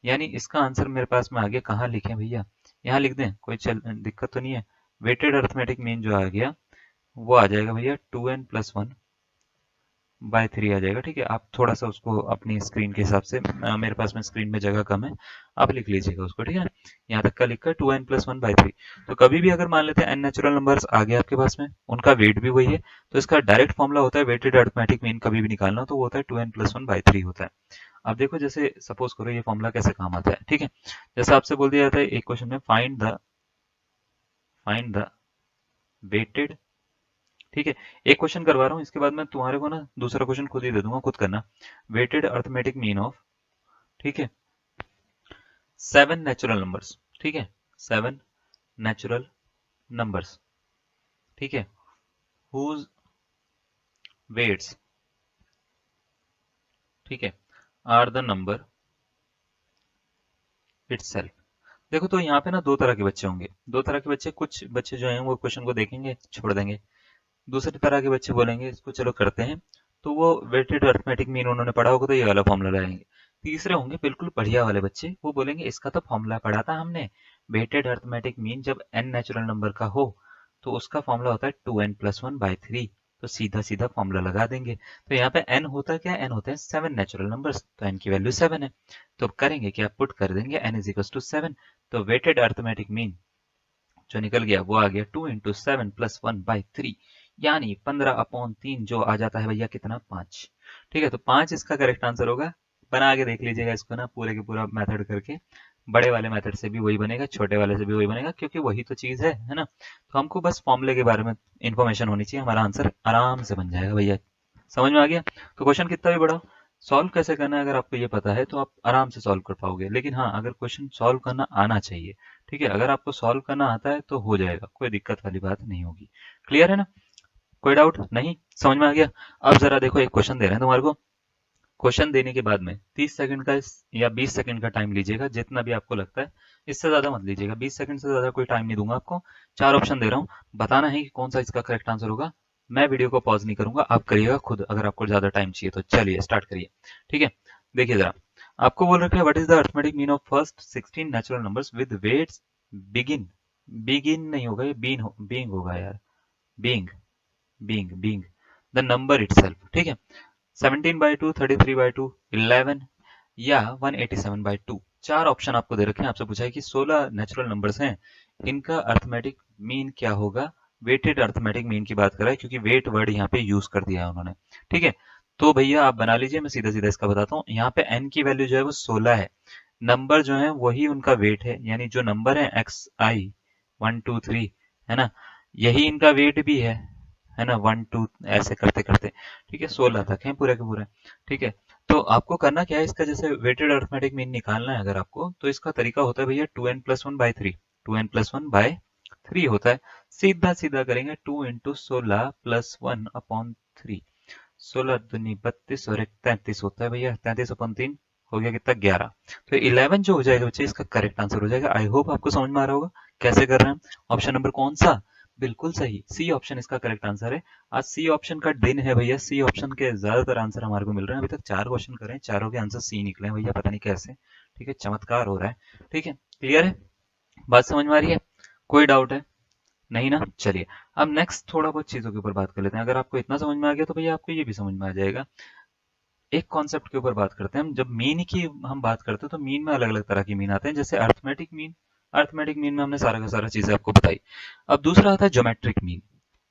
यानी इसका आंसर मेरे पास में आ गया। कहाँ लिखें भैया, यहाँ लिख दें, कोई दिक्कत तो नहीं है। वेटेड अर्थमेटिक मीन जो आ गया वो आ जाएगा भैया 2n प्लस 1 बाय 3 आ जाएगा, ठीक है। आप थोड़ा सा उसको अपनी स्क्रीन के हिसाब से, मेरे पास में स्क्रीन में जगह कम है, आप लिख लीजिएगा उसको, ठीक है ना। यहाँ तक का लिखा है 2n प्लस 1 बाई 3। तो कभी भी अगर मान लेते हैं n नेचुरल नंबर्स आ गए आपके पास में, उनका वेट भी वही है, तो इसका डायरेक्ट फॉर्मूला होता है वेटेड अर्थमेटिक मीन कभी भी निकालना, तो वो होता है 2n प्लस 1 बाई 3 होता है। अब देखो जैसे सपोज करो ये फॉर्मूला कैसे काम आता है, ठीक है। जैसे आपसे बोल दिया जाता है एक क्वेश्चन में फाइंड द वेटेड, ठीक है। एक क्वेश्चन करवा रहा हूँ, इसके बाद मैं तुम्हारे को ना दूसरा क्वेश्चन खुद ही दे दूंगा, खुद करना। वेटेड अर्थमेटिक मीन ऑफ, ठीक है, 7 नेचुरल नंबर्स, ठीक है, 7 नेचुरल नंबर्स, ठीक है, हुज वेट्स, ठीक है, आर द नंबर इटसेल्फ। देखो तो यहाँ पे ना दो तरह के बच्चे होंगे, दो तरह के बच्चे, कुछ बच्चे जो हैं वो क्वेश्चन को देखेंगे छोड़ देंगे, दूसरी तरह के बच्चे बोलेंगे इसको चलो करते हैं, तो वो वेटेड अर्थमेटिक मीन उन्होंने पढ़ा होगा तो ये वाला फॉर्मूला लगाएंगे। तीसरे होंगे बिल्कुल बढ़िया वाले बच्चे, वो बोलेंगे इसका तो फॉर्मूला पढ़ा था हमने, वेटेड अर्थमेटिक मीन जब n नेचुरल नंबर का हो तो उसका फॉर्मूला होता है 2n प्लस 1 बाई 3, तो सीधा सीधा फॉर्मूला लगा देंगे। तो यहाँ पे n होता क्या है, n होते हैं 7 नेचुरल नंबर्स, तो n की वैल्यू 7 है, तो करेंगे क्या, पुट कर देंगे n इज इक्वल टू 7, तो वेटेड अर्थमेटिक मीन जो निकल गया वो आ गया 2 इंटू 7 प्लस 1 बाई 3, यानी 15/3 जो आ जाता है भैया कितना, 5, ठीक है। तो 5 इसका करेक्ट आंसर होगा। बना के देख लीजिएगा इसको ना पूरे के पूरा मेथड करके, बड़े वाले मेथड से भी वही बनेगा, छोटे वाले से भी वही बनेगा, क्योंकि वही तो चीज है ना। तो हमको बस फॉर्मूले के बारे में इंफॉर्मेशन होनी चाहिए, हमारा आंसर आराम से बन जाएगा भैया। समझ में आ गया। तो क्वेश्चन कितना भी बड़ा, सॉल्व कैसे करना है अगर आपको ये पता है तो आप आराम से सॉल्व कर पाओगे। लेकिन हाँ, अगर क्वेश्चन सॉल्व करना आना चाहिए, ठीक है। अगर आपको सॉल्व करना आता है तो हो जाएगा, कोई दिक्कत वाली बात नहीं होगी। क्लियर है ना, कोई डाउट नहीं, समझ में आ गया। अब जरा देखो एक क्वेश्चन दे रहे हैं तुम्हारे को, क्वेश्चन देने के बाद में 30 सेकंड का या 20 सेकंड का टाइम लीजिएगा, जितना भी आपको लगता है इससे ज्यादा मत लीजिएगा, 20 सेकंड से ज्यादा कोई टाइम नहीं दूंगा आपको। 4 ऑप्शन दे रहा हूँ, बताना है कि कौन सा इसका करेक्ट आंसर होगा। मैं वीडियो को पॉज नहीं करूंगा, आप करिएगा खुद अगर आपको ज्यादा टाइम चाहिए तो। चलिए स्टार्ट करिए। ठीक है, देखिए जरा, आपको बोल रखा है what is the arithmetic mean of first 16 natural numbers with weights begin. Begin नहीं होगा, ये बीइंग होगा यार, being being the number itself. ठीक है, 17/2, 33/2, 11 या 187/2। 4 ऑप्शन आपको दे रखे हैं। आपसे पूछा है कि 16 नेचुरल नंबर्स हैं, इनका अर्थमेटिक मीन क्या होगा। वेटेड अर्थमेटिक मीन की बात कर रहा है, क्योंकि वेट वर्ड यहाँ पे यूज कर दिया है उन्होंने। ठीक है, तो भैया आप बना लीजिए, मैं सीधा सीधा इसका बताता हूँ। यहाँ पे एन की वैल्यू जो है वो 16 है, नंबर जो है वही उनका वेट है, यानी जो नंबर है XI 1 2 3 है ना, यही इनका वेट भी है ना, 1 2 ऐसे करते करते। ठीक है, 16 तक है पूरे के पूरे। ठीक है, तो आपको करना क्या है, इसका जैसे वेटेड अरिथमेटिक मीन निकालना है अगर आपको, तो इसका तरीका होता है भैया 2n+1/3। 2n+1/3 होता है, सीधा सीधा करेंगे 2 इंटू 16 प्लस 1/3। 16 दूनी 32 और 1 33 होता है भैया, 33/3 हो गया कितना, 11। तो 11 जो हो जाएगा बच्चे, इसका करेक्ट आंसर हो जाएगा। आई होप आपको समझ में आ रहा होगा कैसे कर रहे हैं। ऑप्शन नंबर कौन सा, बिल्कुल सही, सी ऑप्शन इसका करेक्ट आंसर है। आज सी ऑप्शन का दिन है भैया, सी ऑप्शन के ज्यादातर आंसर हमारे को मिल रहे हैं। अभी तक 4 क्वेश्चन करें, चारों के आंसर सी निकले हैं भैया, पता नहीं कैसे। ठीक है, चमत्कार हो रहा है। ठीक है, क्लियर है, बात समझ में आ रही है, कोई डाउट है नहीं ना। चलिए अब नेक्स्ट थोड़ा बहुत चीजों के ऊपर बात कर लेते हैं। अगर आपको इतना समझ में आ गया तो भैया आपको ये भी समझ में आ जाएगा। एक कॉन्सेप्ट के ऊपर बात करते हैं हम, जब मीन की हम बात करते हैं तो मीन में अलग अलग तरह की मीन आते हैं, जैसे अर्थमेटिक मीन। अर्थमेटिक मीन में हमने सारा का सारा चीजें आपको बताई। अब दूसरा आता है ज्योमेट्रिक मीन।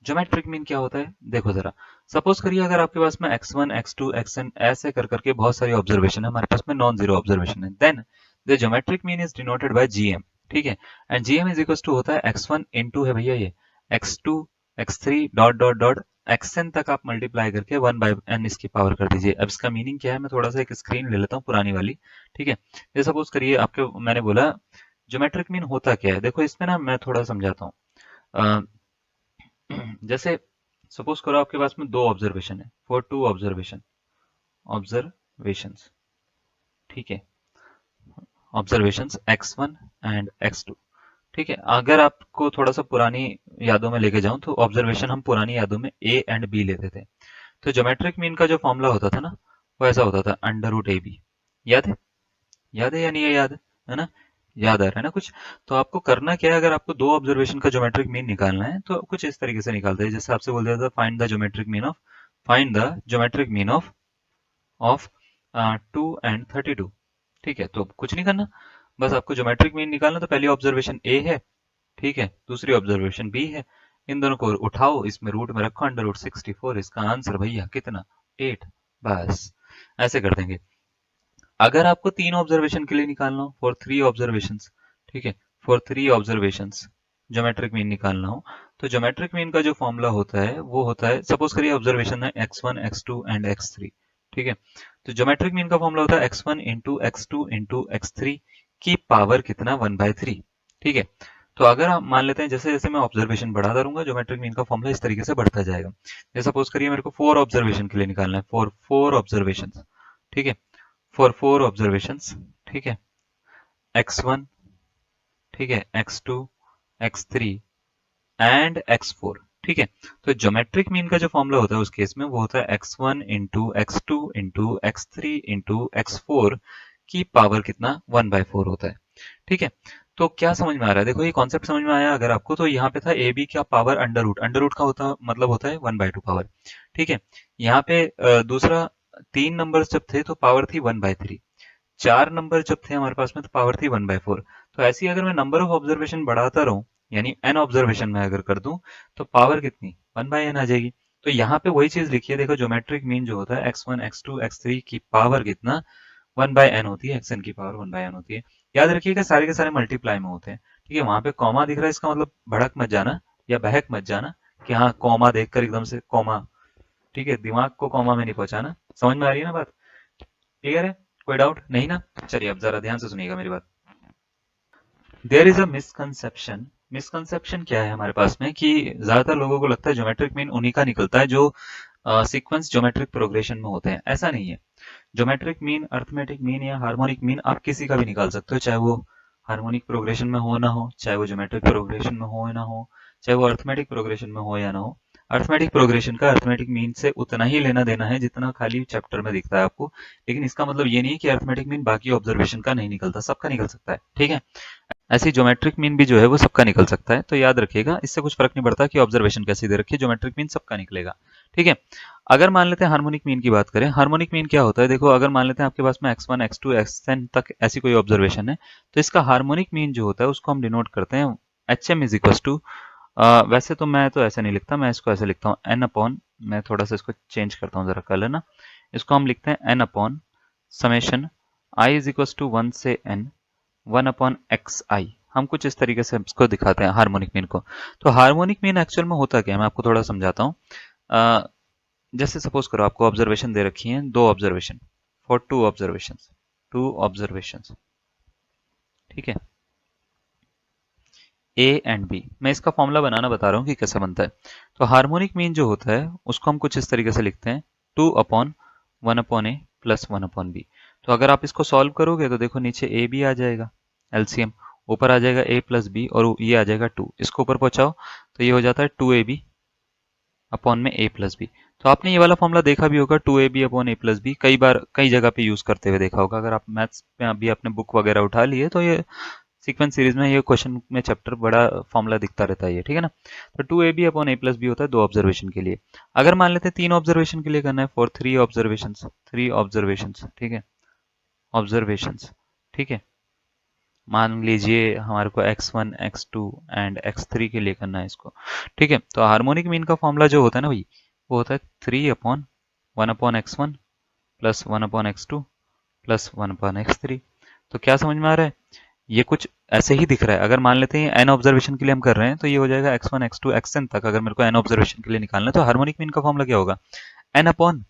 ज्योमेट्रिक मीन क्या होता है, देखो जरा, सपोज करिए अगर आपके पास में x1 x2 xn ऐसे कर करके बहुत सारी ऑब्जर्वेशन है, हमारे पास में नॉन जीरो ऑब्जर्वेशन है, then the geometric mean is denoted by GM. ठीक है, and GM is equal to होता है x1 इनटू है भैया ये x2 x3 dot dot dot xn तक आप मल्टीप्लाई करके 1/n इसकी पावर कर दीजिए। अब इसका मीनिंग क्या है, मैं थोड़ा सा एक स्क्रीन ले लेता हूँ पुरानी वाली। ठीक है, ये सपोज करिए आपके, मैंने बोला ज्योमेट्रिक मीन होता क्या है, देखो इसमें ना मैं थोड़ा समझाता हूँ। जैसे सपोज करो आपके पास में 2 ऑब्जर्वेशन है, फॉर 2 ऑब्जर्वेशंस। ठीक है, ऑब्जर्वेशंस x1 एंड x2। ठीक है, अगर आपको थोड़ा सा पुरानी यादों में लेके जाऊं तो ऑब्जर्वेशन हम पुरानी यादों में a एंड b लेते थे। तो ज्योमेट्रिक मीन का जो फॉर्मूला होता था ना, वो ऐसा होता था √AB। याद है, याद है या नहीं है, याद है ना, याद आ रहा है ना कुछ। तो आपको करना क्या है, अगर आपको 2 ऑब्जर्वेशन का ज्योमेट्रिक मीन निकालना है तो कुछ इस तरीके से निकालते हैं, जैसे आपसे बोल दिया था find the geometric mean of 2 and 32। ठीक है, तो कुछ नहीं करना, बस आपको ज्योमेट्रिक मीन निकालना। तो पहली ऑब्जर्वेशन ए है, ठीक है, दूसरी ऑब्जर्वेशन बी है, इन दोनों को उठाओ, इसमें रूट में रखो √64, इसका आंसर भैया कितना, 8। बस ऐसे कर देंगे। अगर आपको 3 ऑब्जर्वेशन के लिए निकालना हो, फॉर 3 ऑब्जर्वेशन, ठीक है, फॉर 3 ऑब्जर्वेशन ज्योमेट्रिक मीन निकालना हो, तो ज्योमेट्रिक मीन का जो फॉर्मूला होता है वो होता है, सपोज करिए ऑब्जर्वेशन है x1 x2 एंड x3। ठीक है, तो ज्योमेट्रिक मीन का फॉर्मूला होता है x1 into x2 into x3 की पावर कितना, 1/3। ठीक है, तो अगर आप मान लेते हैं जैसे जैसे मैं ऑब्जर्वेशन बढ़ाता रहूंगा, ज्योमेट्रिक मीन का फॉर्मूला इस तरीके से बढ़ता जाएगा। जैसे सपोज करिए मेरे को 4 ऑब्जर्वेशन के लिए निकालना है, फॉर 4 ऑब्जर्वेशन। ठीक है, फॉर 4 ऑब्जर्वेशंस। ठीक है, x1, ठीक है, x2 x3 एंड x4। ठीक है, तो ज्योमेट्रिक मीन का जो फॉर्मूला होता है उस केस में वो होता है x1 into x2 into x3 into x4 की पावर कितना, 1/4 होता है। ठीक है, तो क्या समझ में आ रहा है, देखो ये कॉन्सेप्ट समझ में आया अगर आपको, तो यहाँ पे था ए बी का पावर अंडर रूट का होता मतलब होता है 1/2 पावर। ठीक है, यहाँ पे दूसरा 3 नंबर जब थे तो पावर थी 1/3, 4 नंबर जब थे हमारे पास में तो पावर थी 1/4। तो ऐसी अगर मैं नंबर ऑफ ऑब्जर्वेशन बढ़ाता रहूं, यानी n ऑब्जर्वेशन में अगर कर दूं, तो पावर कितनी, 1/n आ जाएगी। तो यहाँ पे वही चीज लिखी है, देखो ज्योमेट्रिक मीन जो होता है x1 x2 x3 की पावर कितना, 1/n होती है, xn की पावर 1/n होती है। याद रखिएगा सारे के सारे मल्टीप्लाई में होते हैं। ठीक है, वहां पे कॉमा दिख रहा है, इसका मतलब भड़क मत जाना या बहक मत जाना कि हाँ कॉमा देखकर एकदम से कॉमा, ठीक है, दिमाग को कॉमा में नहीं पहुंचाना। समझ में आ रही है ना बात, क्लियर है, कोई डाउट नहीं ना। चलिए अब जरा ध्यान से सुनिएगा मेरी बात। There is a misconception. Misconception क्या है हमारे पास में, कि ज्यादातर लोगों को लगता है ज्योमेट्रिक मीन उन्हीं का निकलता है जो सीक्वेंस ज्योमेट्रिक प्रोग्रेशन में होते हैं। ऐसा नहीं है, ज्योमेट्रिक मीन, अर्थमेटिक मीन या हार्मोनिक मीन आप किसी का भी निकाल सकते हो, चाहे वो हार्मोनिक प्रोग्रेशन में हो ना हो, चाहे वो ज्योमेट्रिक प्रोग्रेशन में हो या ना हो, चाहे वो अर्थमेटिक प्रोग्रेशन में हो या ना हो, अर्थमेटिक प्रोग्रेशन का अर्थमेटिक मीन से उतना ही लेना देना है जितना खाली चैप्टर में दिखता है आपको। लेकिन इसका मतलब ये नहीं है कि अर्थमेटिक मीन बाकी ऑब्जर्वेशन का नहीं निकलता, सबका निकल सकता है, ठीक है। ऐसी ज्योमेट्रिक मीन भी जो है वो सबका निकल सकता है, तो याद रखिएगा, इससे कुछ फर्क नहीं पड़ता कि ऑब्जर्वेशन कैसी दे रखी है, ज्योमेट्रिक मीन सबका निकलेगा, ठीक है। अगर मान लेते हैं हार्मोनिक मीन की बात करें, हार्मोनिक मीन क्या होता है, देखो अगर मान लेते हैं आपके पास में x1 x2 xn तक ऐसी कोई ऑब्जर्वेशन है, तो इसका हार्मोनिक मीन जो होता है उसको हम डिनोट करते हैं HM इज इक्वल टू, वैसे तो मैं तो ऐसे नहीं लिखता, मैं इसको ऐसे लिखता हूँ n अपॉन, मैं थोड़ा सा इसको चेंज करता हूँ जरा कलर ना, इसको हम लिखते हैं n upon summation i is equal to 1 से n 1 अपॉन एक्स आई। हम कुछ इस तरीके से इसको दिखाते हैं हार्मोनिक मीन को। तो हार्मोनिक मीन एक्चुअल में होता क्या है, मैं आपको थोड़ा समझाता हूँ। जैसे सपोज करो आपको ऑब्जर्वेशन दे रखी है, दो ऑब्जर्वेशन फॉर टू ऑब्जर्वेशन, ठीक है, ए एंड बी। मैं इसका फॉर्मूला बनाना बता रहा हूँ कि कैसे बनता है। तो हार्मोनिक मीन जो होता है उसको हम कुछ इस तरीके से लिखते हैं, 2 अपॉन 1 अपॉन ए प्लस 1 अपॉन बी। तो अगर आप इसको सॉल्व करोगे तो देखो नीचे ए बी आ जाएगा, एलसीएम ऊपर आ जाएगा ए प्लस बी और ये आ जाएगा 2, इसको ऊपर पहुंचाओ तो ये हो जाता है 2ab अपॉन में ए प्लस बी। तो आपने ये वाला फॉर्मूला देखा भी होगा, 2ab अपॉन ए प्लस बी, कई बार कई जगह पे यूज करते हुए देखा होगा। अगर आप मैथ्स में अभी अपने बुक वगैरह उठा लिए तो ये सीक्वेंस सीरीज में ये क्वेश्चन में चैप्टर बड़ा फॉर्मूला दिखता रहता है ये, ठीक है ना। तो 2ab अपॉन ए प्लस बी होता है दो ऑब्जर्वेशन के लिए। अगर मान लेते हैं तीन ऑब्जर्वेशन के लिए करना है, फॉर थ्री ऑब्जर्वेशन, ठीक है, ऑब्जर्वेशन, ठीक है। मान लीजिए हमारे को x1 x2 एंड x3 के लिए करना है इसको, ठीक है। तो हार्मोनिक मीन का फॉर्मूला जो होता है ना भाई, वो होता है 3 upon 1 upon x1 plus 1 upon x2 plus 1 upon x3। तो क्या समझ में आ रहा है, ये कुछ ऐसे ही दिख रहा है। अगर मान लेते हैं n ऑब्जर्वेशन के लिए हम कर रहे हैं तो ये हो जाएगा x1 x2 xn तक। अगर मेरे को n ऑब्जर्वेशन के लिए निकालना है तो हार्मोनिक मीन का फॉर्मूला क्या होगा, n upon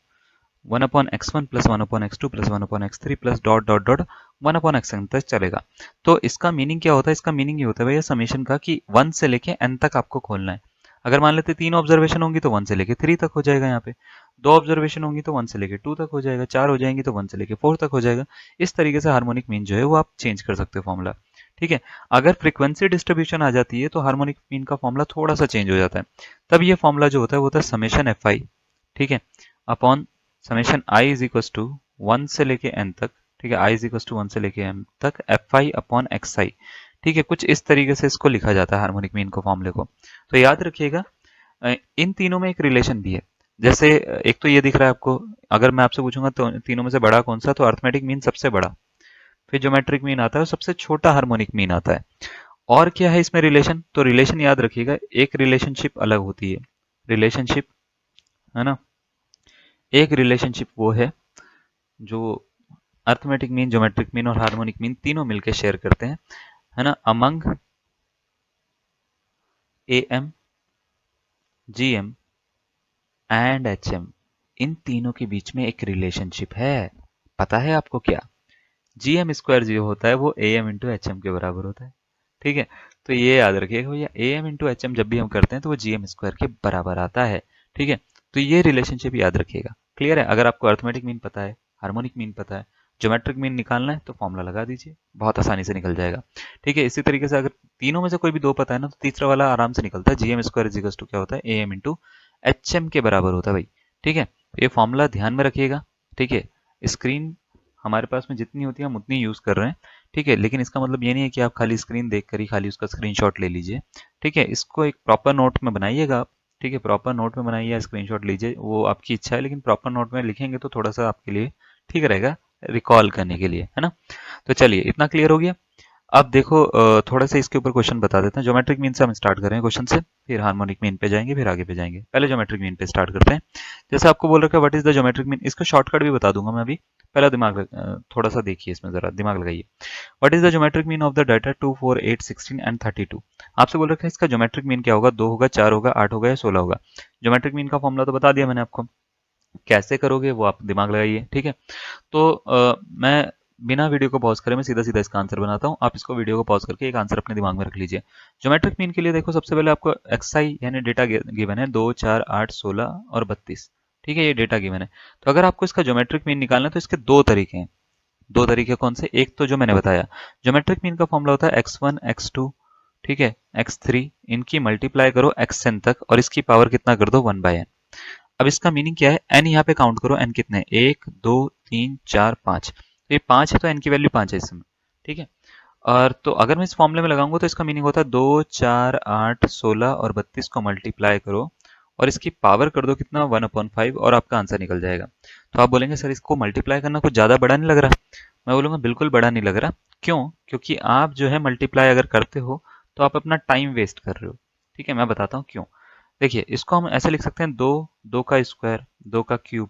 1 upon x1 plus 1 upon x2 plus 1 upon x3 plus dot dot dot 1 upon xn तक चलेगा। तो इसका मीनिंग क्या होता है, इसका मीनिंग ये होता है भैया समेशन का कि 1 से लेके n तक आपको खोलना है। अगर मान लेते तीन ऑब्जर्वेशन होंगी तो 1 से लेके 3 तक हो जाएगा, यहाँ पे दो ऑब्जर्वेशन होंगी तो 1 से लेके 2 तक हो जाएगा, चार हो जाएंगी तो 1 से लेके 4 तक हो जाएगा। इस तरीके से हार्मोनिक मीन जो है वो आप चेंज कर सकते हो फॉर्मूला, ठीक है। अगर फ्रीक्वेंसी डिस्ट्रीब्यूशन आ जाती है तो हार्मोनिक मीन का फॉर्मूला थोड़ा सा चेंज हो जाता है। तब ये फॉर्मूला जो होता है वो होता है समेशन एफ आई, ठीक है, upon summation I is equal to 1 से लेके n तक, ठीक है, आई इज इक्वल टू 1 से लेके m तक एफ आई अपॉन एक्स आई, ठीक है। कुछ इस तरीके से इसको लिखा जाता है हार्मोनिक मीन को फॉर्मूले को। तो याद रखिएगा इन तीनों में एक रिलेशन भी है। जैसे एक तो ये दिख रहा है आपको, अगर मैं आपसे पूछूंगा तो तीनों में से बड़ा कौन सा, तो अर्थमेटिक मीन सबसे बड़ा, फिर ज्योमेट्रिक मीन आता है और सबसे छोटा हार्मोनिक मीन आता है। और क्या है इसमें रिलेशन, तो रिलेशन याद रखिएगा, एक रिलेशनशिप अलग होती है, रिलेशनशिप, है ना। एक रिलेशनशिप वो है जो अर्थमेटिक मीन, ज्योमेट्रिक मीन और हार्मोनिक मीन तीनों मिलकर शेयर करते हैं, है ना, among AM, GM and HM. इन तीनों के बीच में एक रिलेशनशिप है, पता है आपको क्या, जीएम स्क्वायर जो होता है वो एम इंटू एच एम के बराबर होता है, ठीक है। तो ये याद रखिएगा भैया, एम इंटू एच एम जब भी हम करते हैं तो वो जीएम स्क्वायर के बराबर आता है, ठीक है। तो ये रिलेशनशिप याद रखिएगा, क्लियर है। अगर आपको अर्थमेटिक मीन पता है, हार्मोनिक मीन पता है, ज्योमेट्रिक मीन निकालना है तो फॉर्मूला लगा दीजिए, बहुत आसानी से निकल जाएगा, ठीक है। इसी तरीके से अगर तीनों में से कोई भी दो पता है ना तो तीसरा वाला आराम से निकलता है, GM square is equal to क्या होता है, एम इंटू एच एम के बराबर होता है भाई, ठीक है। तो ये फॉर्मूला ध्यान में रखिएगा, ठीक है। स्क्रीन हमारे पास में जितनी होती है हम उतनी यूज कर रहे हैं, ठीक है। लेकिन इसका मतलब ये नहीं है कि आप खाली स्क्रीन देख कर ही खाली उसका स्क्रीनशॉट ले लीजिए, ठीक है। इसको एक प्रॉपर नोट में बनाइएगा आप, ठीक है, प्रॉपर नोट में बनाइए, स्क्रीनशॉट लीजिए, वो आपकी इच्छा है, लेकिन प्रॉपर नोट में लिखेंगे तो थोड़ा सा आपके लिए ठीक रहेगा रिकॉल करने के लिए, है ना। तो चलिए इतना क्लियर हो गया। अब देखो थोड़ा सा इसके ऊपर क्वेश्चन बता देते हैं। ज्योमेट्रिक मीन से हम स्टार्ट करें क्वेश्चन से, फिर हार्मोनिक मीन पे जाएंगे, फिर आगे पे जाएंगे। पहले ज्योमेट्रिक मीन पे स्टार्ट करते हैं। जैसे आपको बोल रखा है what is the geometric mean, इसका शॉर्टकट भी बता दूंगा मैं अभी, पहला थोड़ा सा देखिए इसमें, जरा दिमाग लगाइए। What is the geometric mean of the data 2, 4, 8, 16 and 32। आपसे बोल रखा है इसका ज्योमेट्रिक मीन क्या होगा, 2 होगा, 4 होगा, 8 होगा या 16 होगा। ज्योमेट्रिक मीन का फॉर्मूला तो बता दिया मैंने आपको, कैसे करोगे वो आप दिमाग लगाइए, ठीक है। तो मैं बिना वीडियो को पॉज करे मैं सीधा सीधा इसका आंसर बनाता हूँ, आप इसको वीडियो को पॉज करके एक आंसर अपने दिमाग में रख लीजिए। ज्योमेट्रिक मीन के लिए देखो सबसे पहले आपको एक्सआई यानी डेटा गिवन है, 2, 4, 8, 16 और 32, ठीक है, ये डेटा गिवन है। तो अगर आपको इसका ज्योमेट्रिक मीन निकालना है तो इसके दो तरीके हैं, दो तरीके कौन से, एक तो जो मैंने बताया ज्योमेट्रिक मीन का फॉर्मूला होता है x1 x2, ठीक है, x3, इनकी मल्टीप्लाई करो xn तक और इसकी पावर कितना कर दो 1/n। अब इसका मीनिंग क्या है, n यहाँ पे काउंट करो, n कितने, 1 2 3 4 5, तो ये 5 है तो n की वैल्यू 5 है इसमें, ठीक है। और तो अगर मैं इस फॉर्मूले में लगाऊंगा तो इसका मीनिंग होता है 2 4 8 16 और 32 को मल्टीप्लाई करो और इसकी पावर कर दो कितना 1/5 और आपका आंसर निकल जाएगा। तो आप बोलेंगे सर इसको मल्टीप्लाई करना कुछ ज़्यादा बड़ा नहीं लग रहा, मैं बोलूँगा बिल्कुल बड़ा नहीं लग रहा। क्यों? क्योंकि आप जो है मल्टीप्लाई अगर करते हो तो आप अपना टाइम वेस्ट कर रहे हो, ठीक है। मैं बताता हूँ क्यों। देखिए इसको हम ऐसे लिख सकते हैं, 2 2 का स्क्वायर 2 का क्यूब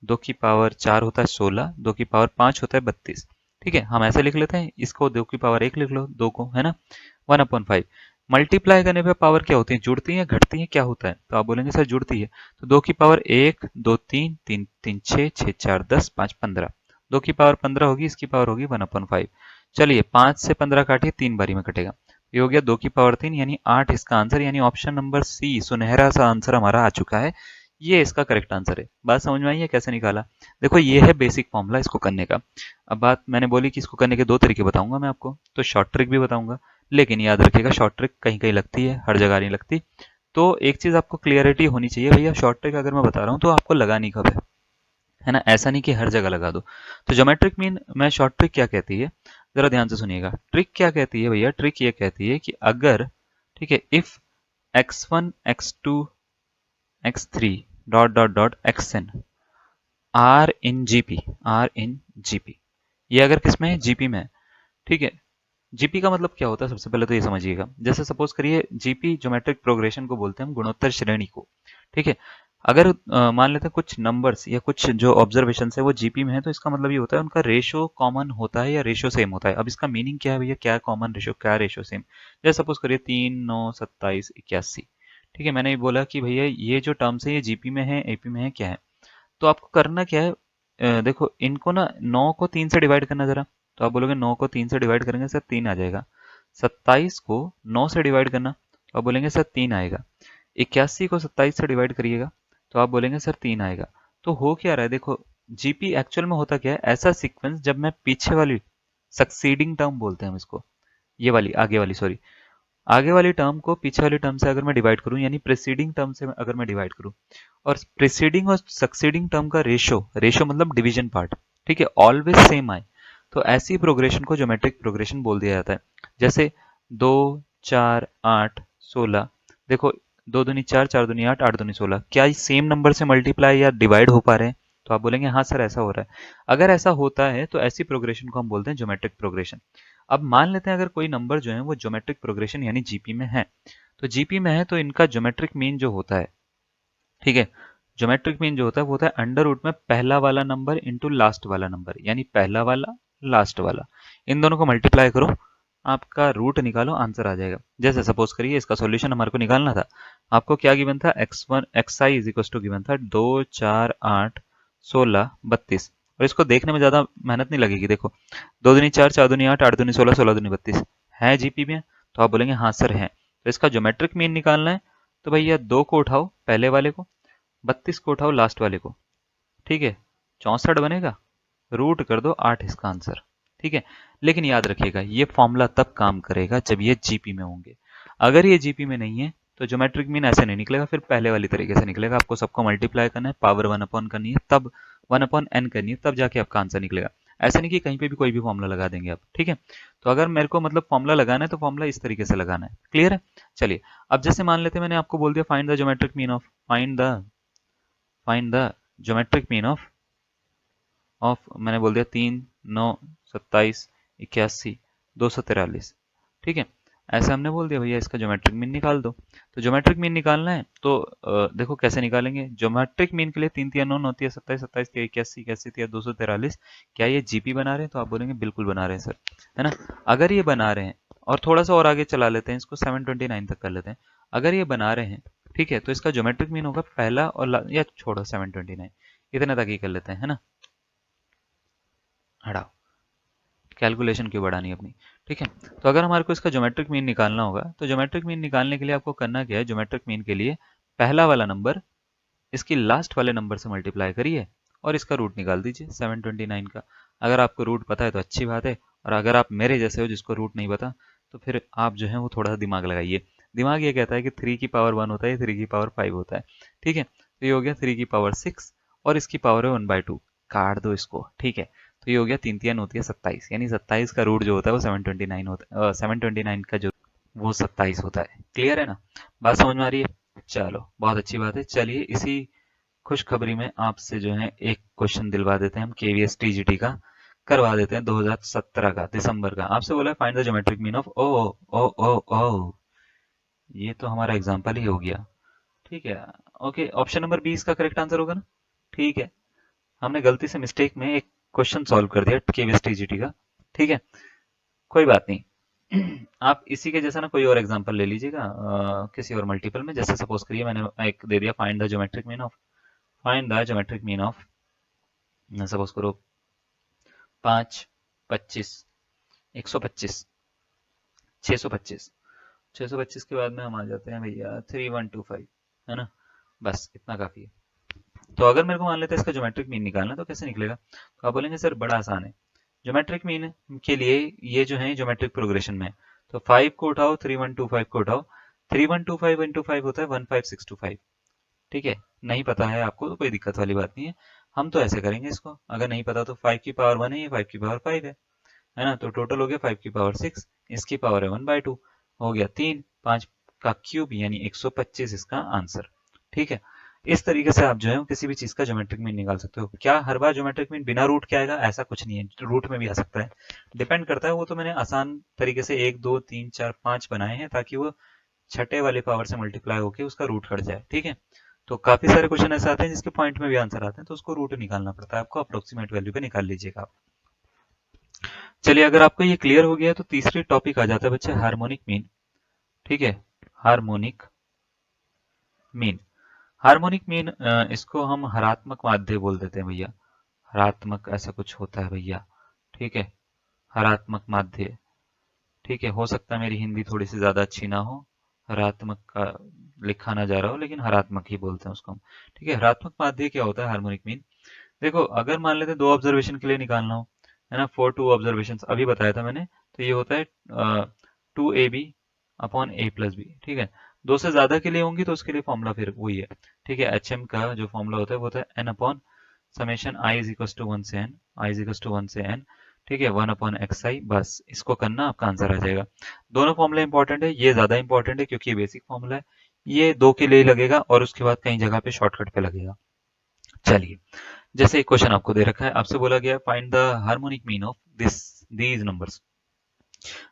2 की पावर 4 होता है 16, 2 की पावर 5 होता है 32, ठीक है। हम ऐसे लिख लेते हैं, इसको 2 की पावर 1 लिख लो, 2 को, है ना, 1/5। मल्टीप्लाई करने पे पावर क्या होती है, जुड़ती है घटती है, क्या होता है, तो आप बोलेंगे सर जुड़ती है। तो 2 की पावर 1 2 3 3 3 6 6 4 10 5 15, 2 की पावर 15 होगी, इसकी पावर होगी 1/5। चलिए 5 से 15 काटिए, 3 बारी में कटेगा, ये हो गया 2 की पावर 3 यानी 8 इसका आंसर, यानी ऑप्शन नंबर सी सुनहरा सा आंसर हमारा आ चुका है, ये इसका करेक्ट आंसर है। बात समझ में आई है कैसे निकाला। देखो ये है बेसिक फॉर्मूला इसको करने का। अब बात मैंने बोली कि इसको करने के दो तरीके बताऊंगा मैं आपको, तो शॉर्ट ट्रिक भी बताऊंगा, लेकिन याद रखिएगा शॉर्ट ट्रिक कहीं कहीं लगती है, हर जगह नहीं लगती। तो एक चीज आपको क्लियरिटी होनी चाहिए भैया, शॉर्ट ट्रिक अगर मैं बता रहा हूँ तो आपको लगानी कब है ना, ऐसा नहीं कि हर जगह लगा दो। तो ज्योमेट्रिक मीन में शॉर्ट ट्रिक क्या कहती है, जरा ध्यान से सुनिएगा। ट्रिक क्या कहती है भैया, ट्रिक ये कहती है कि अगर, ठीक है, if x1 x2 x3 dot dot dot xn are in GP, are in GP, ये अगर किस में है, जीपी में है, ठीक है। जीपी का मतलब क्या होता है, सबसे पहले तो ये समझिएगा। जैसे सपोज करिए जीपी ज्योमेट्रिक प्रोग्रेशन को बोलते हैं हम, गुणोत्तर श्रेणी को, ठीक है। अगर मान लेते हैं कुछ नंबर्स या कुछ जो ऑब्जर्वेशन है वो जीपी में है, तो इसका मतलब ये होता है उनका रेशो कॉमन होता है या रेशो सेम होता है। अब इसका मीनिंग क्या है भैया, क्या कॉमन रेशो क्या रेशो सेम। जैसे सपोज करिए 3 9 27 81, ठीक है। मैंने ये बोला कि भैया ये जो टर्म्स है ये जीपी में है एपी में है, क्या है, तो आपको करना क्या है, देखो इनको ना 9 को 3 से डिवाइड करना जरा, तो आप बोलोगे 9 को 3 से डिवाइड करेंगे सर 3 आ जाएगा। 27 को 9 से डिवाइड करना, तो आप बोलेंगे सर 3 आएगा। 81 को 27 से डिवाइड करिएगा, तो आप बोलेंगे सर 3 आएगा। तो हो क्या रहा है, देखो जीपी एक्चुअल में होता क्या है, ऐसा सीक्वेंस जब मैं पीछे वाली सक्सीडिंग टर्म बोलते हैं हम इसको, ये वाली आगे वाली, सॉरी, आगे वाली टर्म को पीछे वाली टर्म से अगर मैं डिवाइड करूं, यानी प्रीसीडिंग टर्म से अगर मैं डिवाइड करूं, और प्रीसीडिंग और सक्सीडिंग टर्म का रेशो, रेशो मतलब डिवीजन पार्ट, ठीक है, ऑलवेज सेम आए, तो ऐसी प्रोग्रेशन को ज्योमेट्रिक प्रोग्रेशन बोल दिया जाता है। जैसे 2 4 8 16, देखो 2 दूनी 4 4 दूनी 8 8 दूनी 16, क्या ये सेम नंबर से मल्टीप्लाई या डिवाइड हो पा रहे हैं, तो आप बोलेंगे हाँ सर ऐसा हो रहा है। अगर ऐसा होता है तो ऐसी प्रोग्रेशन को हम बोलते हैं ज्योमेट्रिक प्रोग्रेशन। अब मान लेते हैं अगर कोई नंबर जो है वो ज्योमेट्रिक प्रोग्रेशन यानी जीपी में है, तो जीपी में है तो इनका ज्योमेट्रिक मीन जो होता है, ठीक है, ज्योमेट्रिक मीन जो होता है वो होता है अंडर रूट में पहला वाला नंबर इंटू लास्ट वाला नंबर, यानी पहला वाला लास्ट वाला, इन दोनों को मल्टीप्लाई करो, आपका रूट निकालो, आंसर आ जाएगा। जैसे सपोज करिए इसका सॉल्यूशन हमारे को निकालना था, आपको क्या गिवन था, x1 xi is equal to given था 2 4 8 16 32, और इसको देखने में ज्यादा मेहनत नहीं लगेगी। देखो 2 दूनी 4 4 दूनी 8 8 दूनी 16 16 दूनी 32 है जीपी में, तो आप बोलेंगे हाँ सर है। तो इसका ज्योमेट्रिक मीन निकालना है, तो भैया 2 को उठाओ पहले वाले को, 32 को उठाओ लास्ट वाले को, ठीक है, 64 बनेगा, रूट कर दो 8 इसका आंसर, ठीक है। लेकिन याद रखिएगा ये फॉर्मूला तब काम करेगा जब ये जीपी में होंगे, अगर ये जीपी में नहीं है तो ज्योमेट्रिक मीन ऐसे नहीं निकलेगा, फिर पहले वाली तरीके से निकलेगा, आपको सबको मल्टीप्लाई करना है, पावर 1/n करनी है, तब 1/n करनी है, तब जाके आपका आंसर निकलेगा। ऐसा नहीं कि कहीं पे भी कोई भी फॉर्मूला लगा देंगे आप, ठीक है। तो अगर मेरे को मतलब फॉर्मूला लगाना है तो फॉर्मूला इस तरीके से लगाना है, क्लियर है। चलिए अब जैसे मान लेते हैं मैंने आपको बोल दिया find the geometric mean of, find the geometric mean of मैंने बोल दिया 3 9 27 81 243, ठीक है, ऐसे हमने बोल दिया भैया इसका ज्योमेट्रिक मीन निकाल दो। तो ज्योमेट्रिक मीन निकालना है तो देखो कैसे निकालेंगे, ज्योमेट्रिक मीन के लिए 3 3 9 9 3 27 27 3 81 81 3 243, क्या ये जीपी बना रहे हैं, तो आप बोलेंगे बिल्कुल बना रहे हैं सर, है ना। अगर ये बना रहे हैं, और थोड़ा सा और आगे चला लेते हैं इसको 729 तक कर लेते हैं, अगर ये बना रहे हैं, ठीक है, तो इसका ज्योमेट्रिक मीन होगा पहला और या छोड़ो 729 इतने तक ही कर लेते हैं, है ना, हटाओ, कैलकुलेशन क्यों बढ़ानी अपनी, ठीक है। तो अगर हमारे को इसका ज्योमेट्रिक मीन निकालना होगा, तो ज्योमेट्रिक मीन निकालने के लिए आपको करना क्या है, ज्योमेट्रिक मीन के लिए पहला वाला नंबर इसकी लास्ट वाले नंबर से मल्टीप्लाई करिए और इसका रूट निकाल दीजिए 729 का। अगर आपको रूट पता है तो अच्छी बात है, और अगर आप मेरे जैसे हो जिसको रूट नहीं पता तो फिर आप जो है वो थोड़ा सा दिमाग लगाइए। दिमाग ये कहता है कि 3 की पावर 1 होता है, 3 की पावर 5 होता है। ठीक है, तो ये हो गया 3 की पावर 6 और इसकी पावर है 1/2। काट दो इसको। ठीक है, तो ये हो गया 3 3 होती है 27, यानी 27 का रूट जो होता है वो 729 होता है। 729 का जो वो 27 होता है। क्लियर है ना? बात समझ में आ रही है? चलो बहुत अच्छी बात है। चलिए इसी खुशखबरी में आपसे जो है एक क्वेश्चन दिलवा देते हैं हम, केवीएस टीजीटी का करवा देते हैं 2017 का दिसंबर का। आपसे बोला है find the geometric mean of ओ ओ ओ ओ। ये तो हमारा एग्जांपल ही हो गया। ठीक है, ओके, ऑप्शन नंबर 20 का करेक्ट आंसर होगा ना? ठीक है, हमने गलती से मिस्टेक में एक क्वेश्चन सॉल्व कर दिया केवीएस टीजीटी का। ठीक है, कोई बात नहीं। आप इसी के जैसा ना कोई और एग्जांपल ले लीजिएगा किसी और मल्टीपल में। जैसे सपोज करिए मैंने एक दे दिया find the geometric mean of, find the geometric mean of, suppose करो 5, 25, 125, 625। 625 के बाद में हम आ जाते हैं भैया 3125, है ना? बस इतना काफी है। तो अगर मेरे को मान लेते हैं इसका ज्योमेट्रिक मीन निकालना, तो कैसे निकलेगा? तो आप बोलेंगे सर बड़ा आसान है। ज्योमेट्रिक मीन के लिए ये जो है ज्योमेट्रिक प्रोग्रेशन में, तो 5 को उठाओ, 3125 को उठाओ, 3125 इंटू 5 होता है 15625। ठीक है, नहीं पता है आपको तो कोई दिक्कत वाली बात नहीं है। हम तो ऐसे करेंगे इसको, अगर नहीं पता तो 5 की पावर 1 है, ये 5 की पावर 5 है ना? तो टोटल हो गया 5 की पावर 6, इसकी पावर है 1/2, हो गया 3, 5 का क्यूब यानी 125 इसका आंसर। ठीक है, इस तरीके से आप जो है किसी भी चीज का ज्योमेट्रिक मीन निकाल सकते हो। क्या हर बार ज्योमेट्रिक मीन बिना रूट के आएगा? ऐसा कुछ नहीं है, रूट में भी आ सकता है, डिपेंड करता है। वो तो मैंने आसान तरीके से 1 2 3 4 5 बनाए हैं ताकि वो छठे वाले पावर से मल्टीप्लाई होकर उसका रूट कट जाए। ठीक है, तो काफी सारे क्वेश्चन ऐसे आते हैं जिसके पॉइंट में भी आंसर आते हैं, तो उसको रूट निकालना पड़ता है आपको, अप्रोक्सीमेट वैल्यू पे निकाल लीजिएगा आप। चलिए अगर आपको ये क्लियर हो गया तो तीसरी टॉपिक आ जाता है बच्चे हार्मोनिक मीन। ठीक है, हार्मोनिक मीन। हार्मोनिक मीन इसको हम हरात्मक माध्य बोल देते हैं भैया। हरात्मक ऐसा कुछ होता है भैया। ठीक है, हरात्मक माध्य। ठीक है, हो सकता है मेरी हिंदी थोड़ी सी ज्यादा अच्छी ना हो, हरात्मक का लिखा ना जा रहा हो, लेकिन हरात्मक ही बोलते हैं उसको हम। ठीक है, हरात्मक माध्य क्या होता है हार्मोनिक मीन? देखो अगर मान लेते हैं दो ऑब्जर्वेशन के लिए निकालना हो, है ना, फॉर टू ऑब्जर्वेशन अभी बताया था मैंने, तो ये होता है 2ab upon a plus B. ठीक है, दो से ज्यादा के लिए होंगी तो उसके लिए फॉर्मूला फिर वही है। ठीक है, एच एम का जो फॉर्मूला होता है वो होता है n upon summation i is equal to 1 से n, i is equal to 1 से n। ठीक है, 1 अपॉन एक्स आई, बस इसको करना आपका आंसर आ जाएगा। दोनों फॉर्मूला इंपॉर्टेंट है, ये ज्यादा इंपॉर्टेंट है क्योंकि ये बेसिक फॉर्मूला है। ये दो के लिए लगेगा और उसके बाद कई जगह पे शॉर्टकट पे लगेगा। चलिए, जैसे एक क्वेश्चन आपको दे रखा है, आपसे बोला गया find the harmonic mean of these numbers.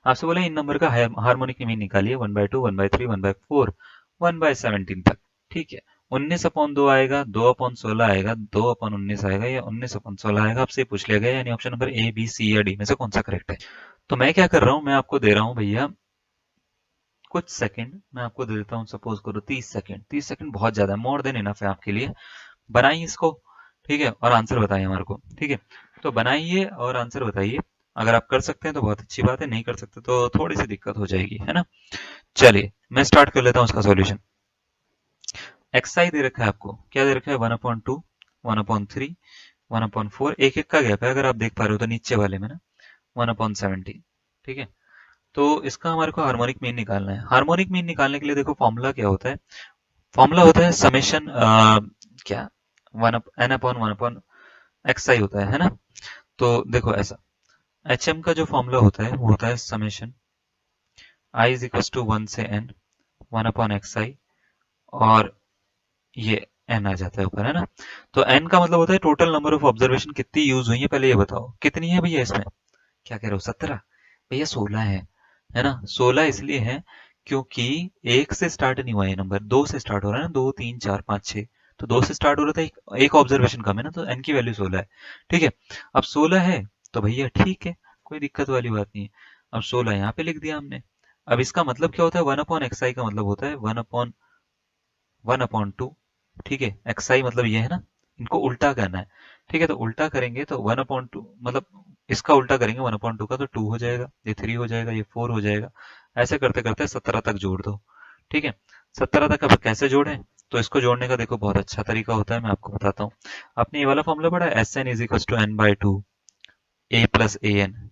आपसे बोला इन नंबर का हार्मोनिक मीन निकालिए 1/2, 1/3, 1/4, 1/17 तक। ठीक है, 19 अपॉन 2 आएगा, 2 अपॉन 16 आएगा, 2 अपॉन 19 आएगा, या 19 अपॉन 16 आएगा, आपसे पूछ लिया गया, यानी option number A B C या डी में से कौन सा करेक्ट है। तो मैं क्या कर रहा हूं, मैं आपको दे रहा हूं भैया कुछ सेकंड, मैं आपको दे देता हूं, सपोज करो 30 सेकंड। 30 सेकंड बहुत ज्यादा है, मोर देन इनफ है आपके लिए। बनाइए इसको। ठीक है, और आंसर बताइए हमारे को। ठीक है, तो बनाइए और आंसर बताइए। अगर आप कर सकते हैं तो बहुत अच्छी बात है, नहीं कर सकते तो थोड़ी सी दिक्कत हो जाएगी, है ना? चलिए मैं स्टार्ट कर लेता हूँ इसका सॉल्यूशन। एक्सआई दे रखा है आपको, क्या दे रखा है? 1/2, 1/3, 1/4, एक एक का गैप है, अगर आप देख पा रहे हो तो नीचे वाले में ना 1/17। ठीक है, तो इसका हमारे को हार्मोनिक मीन निकालना है। हार्मोनिक मीन निकालने के लिए देखो फॉर्मूला क्या होता है, फॉर्मूला होता है समेशन क्या, वन एन अपॉन 1/xi होता है ना? तो देखो ऐसा, एच एम का जो फॉर्मूला होता है वो होता है summation I is equal to 1 से n, 1/xi, और ये n आ जाता है ऊपर, है ना? तो n का मतलब होता है टोटल नंबर ऑफ ऑब्जर्वेशन कितनी यूज हुई है, पहले ये बताओ कितनी है भैया इसमें? क्या कह रहे हो, 17? भैया 16 है ना? 16 इसलिए है क्योंकि एक से स्टार्ट नहीं हुआ ये नंबर, दो से स्टार्ट हो रहा है ना, 2 3 4 5 6, तो दो से स्टार्ट हो रहा था, एक ऑब्जर्वेशन कम है ना, तो n की वैल्यू 16 है। ठीक है, अब 16 है तो भैया ठीक है, कोई दिक्कत वाली बात नहीं है। अब 16 यहाँ पे लिख दिया हमने। अब इसका मतलब क्या होता है, 1/xi का मतलब होता है 1/1/2। ठीक है, xi मतलब ये है ना, इनको उल्टा करना है। ठीक है, तो उल्टा करेंगे तो 1/2 मतलब इसका उल्टा करेंगे 1/2 का, तो 2 हो जाएगा, ये 3 हो जाएगा, ये 4 हो जाएगा। ऐसे करते करते 17 तक जोड़ दो। ठीक है, 17 तक अब कैसे जोड़ें? तो इसको जोड़ने का देखो बहुत अच्छा तरीका होता है, मैं आपको बताता हूँ। आपने ये वाला फॉर्मूला पढ़ा है, S n is equal to n by two a plus a n,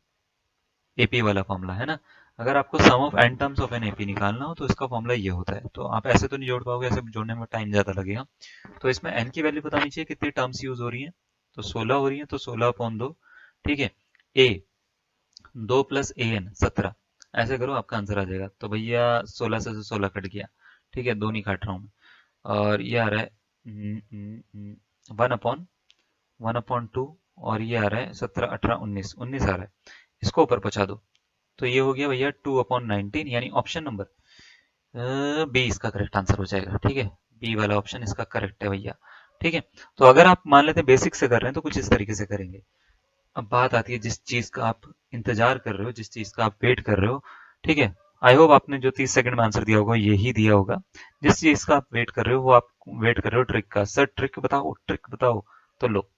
AP वाला फॉर्मूला है ना। अगर आपको sum of n terms of n AP निकालना हो तो इसका फॉर्मूला ये होता है। तो आप ऐसे तो नहीं जोड़ पाओगे, ऐसे जोड़ने में टाइम ज्यादा लगेगा। तो इसमें एन की वैल्यू बतानी चाहिए, कितनी टर्म्स यूज हो रही है, तो 16 हो रही है, तो 16/2, ठीक है। ए 2 प्लस ए एन 17, ऐसे करो आपका आंसर आ जाएगा। तो भैया 16 से 16 कट गया, ठीक है, 2 नहीं काट रहा हूँ मैं। और ये आ रहा है 1/2, और ये आ रहा है 17 18 19 19 आ रहा है, इसको ऊपर पहुंचा दो। तो ये हो गया भैया 2/19, यानी ऑप्शन नंबर बी इसका करेक्ट आंसर हो जाएगा, ठीक है। बी वाला ऑप्शन इसका करेक्ट है भैया, ठीक है। तो अगर आप मान लेते हैं बेसिक से कर रहे हैं तो कुछ इस तरीके से करेंगे। अब बात आती है जिस चीज का आप इंतजार कर रहे हो, जिस चीज का आप वेट कर रहे हो, ठीक है। आई होप आपने जो 30 सेकंड में आंसर दिया होगा यही दिया होगा। जिस चीज का आप वेट कर रहे हो वो आप वेट कर रहे हो ट्रिक का। सर ट्रिक बताओ, ट्रिक बताओ, तो लो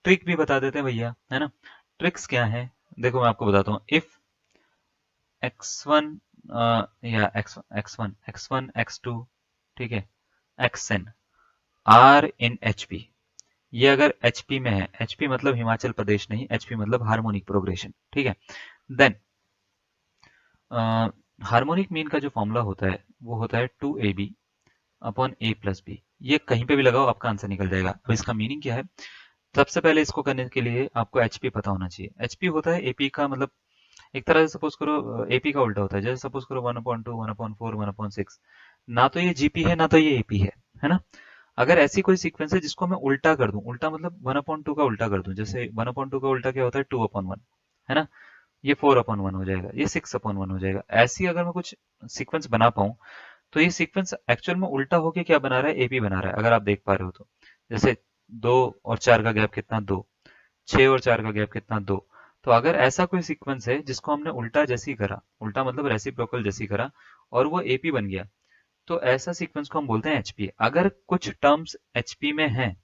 ट्रिक भी बता देते हैं भैया, है ना। ट्रिक्स क्या है, देखो मैं आपको बताता हूँ। इफ x1 या x1 x2, ठीक है, xn आर इन HP, ये अगर HP में है, HP मतलब हिमाचल प्रदेश नहीं, HP मतलब हार्मोनिक प्रोग्रेशन, ठीक है। देन हार्मोनिक मीन का जो फॉर्मूला होता है वो होता है 2AB upon A plus B. ये कहीं पे भी लगाओ आपका आंसर निकल जाएगा। अब इसका मीनिंग क्या है, सबसे पहले इसको करने के लिए आपको HP पता होना चाहिए। HP होता है AP का, मतलब एक तरह से सपोज करो AP का उल्टा होता है। जैसे सपोज करो 1/2 1/4 1/6, ना तो ये GP है ना तो ये AP है ना। अगर ऐसी कोई सीक्वेंस है जिसको मैं उल्टा कर दूं, उल्टा मतलब 1/2 का उल्टा कर दूं, जैसे 1/2 का उल्टा क्या होता है 2/1, है ना। ये 4/1 हो जाएगा, ये 6/1 हो जाएगा। ऐसी अगर मैं कुछ सीक्वेंस बना पाऊं तो ये सीक्वेंस एक्चुअल में उल्टा होके क्या बना रहा है, एपी बना रहा है, अगर आप देख पा रहे हो तो। जैसे 2 और 4 का गैप कितना 2, 6 और 4 का गैप कितना 2। तो अगर ऐसा कोई सीक्वेंस है जिसको हमने उल्टा जैसी करा, उल्टा मतलब रेसिप्रोकल जैसी करा, और वो एपी बन गया, तो ऐसा सीक्वेंस को हम बोलते हैं एचपी। अगर कुछ टर्म्स एचपी में हैं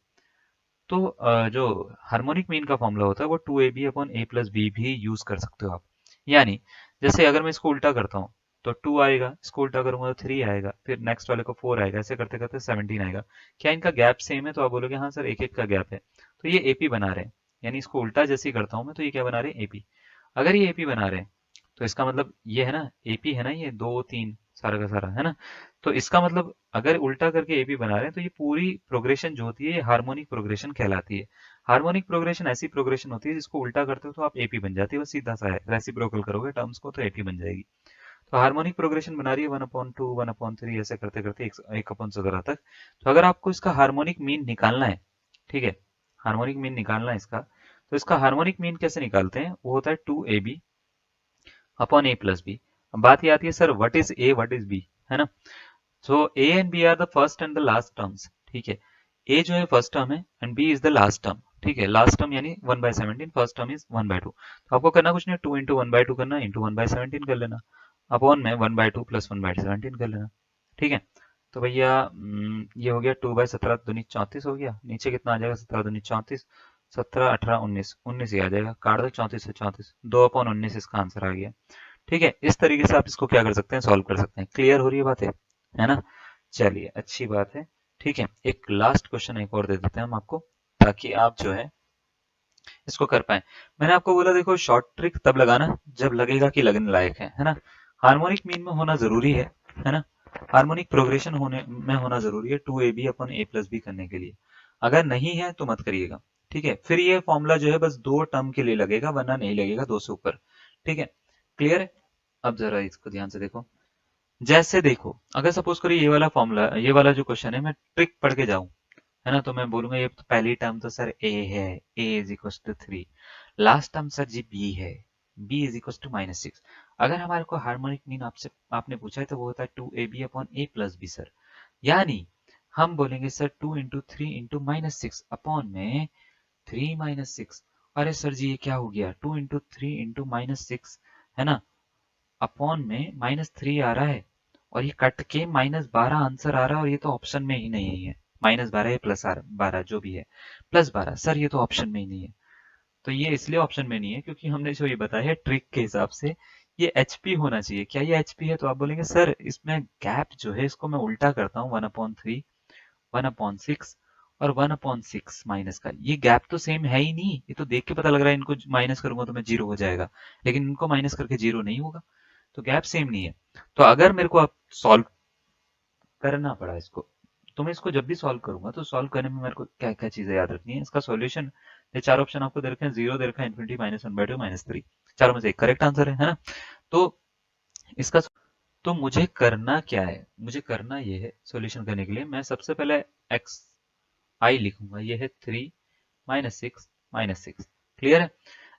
तो जो हार्मोनिक मीन का फॉर्मूला होता है वो 2AB upon A plus B भी यूज कर सकते हो आप। यानी जैसे अगर मैं इसको उल्टा करता हूँ तो 2 आएगा, इसको उल्टा करूंगा तो 3 आएगा, फिर नेक्स्ट वाले को 4 आएगा, ऐसे करते करते 17 आएगा। क्या इनका गैप सेम है, तो आप बोलोगे हाँ सर एक एक का गैप है। तो ये एपी बना रहे हैं, यानी इसको उल्टा जैसे ही करता हूँ मैं तो ये क्या बना रहे हैं, एपी। अगर ये एपी बना रहे हैं तो इसका मतलब ये है ना, एपी है ना, ये 2 3 सारा का सारा है ना। तो इसका मतलब अगर उल्टा करके एपी बना रहे हैं तो ये पूरी प्रोग्रेशन जो होती है ये हार्मोनिक प्रोग्रेशन कहलाती है। हार्मोनिक प्रोग्रेशन ऐसी प्रोग्रेशन होती है जिसको उल्टा करते हो तो आप एपी बन जाती है, बस सीधा सा है। रेसिप्रोकल करोगे टर्म्स को तो एपी बन जाएगी। तो हार्मोनिक प्रोग्रेशन बना रही है 1/2 1/3 ऐसे करते करते 1/17 तक। तो अगर आपको इसका हार्मोनिक मीन निकालना है, ठीक है, हार्मोनिक मीन निकालना है इसका, तो इसका हार्मोनिक मीन कैसे निकालते हैं, वो होता है 2AB upon A plus B. बात ये आती है sir what is A what is B, है ना। So A and B are the first and the last terms, ठीक है। A जो है फर्स्ट टर्म है and B is the last term, ठीक है। लास्ट टर्म यानी 1/17, फर्स्ट टर्म इज 1/2। तो आपको करना कुछ नहीं, 2 इंटू 1/2 करना, इंटू 1/17 कर लेना, अपॉन में 1/2 प्लस 1/17 कर लेना, ठीक है। तो भैया ये हो गया 2/17 दूनी 34 हो गया। नीचे कितना आ जाएगा, 17 दूनी 34, 17 18 19 19 ही आ जाएगा, काट दो 34 से 34, 2/19 इसका आंसर आ गया, ठीक है। इस तरीके से आप इसको क्या कर सकते हैं, सॉल्व कर सकते हैं। क्लियर हो रही है बात है ना। चलिए अच्छी बात है, ठीक है। एक लास्ट क्वेश्चन एक और दे देते हैं हम आपको, ताकि आप जो है इसको कर पाए। मैंने आपको बोला देखो शॉर्ट ट्रिक तब लगाना जब लगेगा कि लगने लायक है ना। हार्मोनिक मीन में होना जरूरी है ना। हार्मोनिक प्रोग्रेशन होने में होना जरूरी है 2AB upon A plus B करने के लिए। अगर नहीं है तो मत करिएगा, ठीक है। फिर ये फॉर्मूला जो है बस 2 टर्म के लिए लगेगा, वरना नहीं लगेगा 2 से ऊपर, ठीक है। क्लियर है। अब जरा इसको ध्यान से देखो। जैसे देखो अगर सपोज करो ये वाला फॉर्मूला, ये वाला जो क्वेश्चन है, मैं ट्रिक पढ़ के जाऊं, है ना, तो मैं बोलूंगा ये तो पहली टर्म तो सर A है, A is equal to 3। Last term sir ji B है, B इज इक्वल टू -6। अगर हमारे को हार्मोनिक मीन आपसे आपने पूछा है तो वो होता है 2AB upon A plus B sir. यानी हम बोलेंगे सर 2 इंटू 3 इंटू -6 अपॉन में 3 - 6। अरे सर जी ये क्या हो गया, 2 इंटू 3 इंटू -6, है ना, अपॉन में -3 आ रहा है, और ये कट के -12 आंसर आ रहा है, और ये तो ऑप्शन में ही नहीं है। -12 या +12 जो भी है, +12 सर ये तो ऑप्शन में ही नहीं है। तो ये इसलिए ऑप्शन में नहीं है क्योंकि हमने जो ये बताया है ट्रिक के हिसाब से, ये HP होना चाहिए। क्या ये HP है? तो आप बोलेंगे सर इसमें गैप जो है इसको मैं उल्टा करता हूँ, 1/3, 1/6 और 1/6 माइनस का, ये गैप तो सेम है ही नहीं, ये तो देख के पता लग रहा है इनको माइनस करूंगा तो मैं 0 हो जाएगा, लेकिन इनको माइनस करके 0 नहीं होगा, तो गैप सेम नहीं है। तो अगर मेरे को आप सॉल्व करना पड़ा इसको, तो मैं इसको जब भी सॉल्व करूंगा तो सॉल्व करने में मेरे को क्या क्या चीजें याद रखनी है। इसका सॉल्यूशन, ये चार ऑप्शन आपको दे रखे हैं, 0 दे रखा है, इन्फिनिटी, -1/2, -3, चारों में से एक करेक्ट आंसर है ना। तो इसका, तो मुझे करना क्या है, मुझे करना ये है, सॉल्यूशन करने के लिए मैं सबसे पहले एक्स आई लिखूंगा, ये है 3 -6 -6, क्लियर है।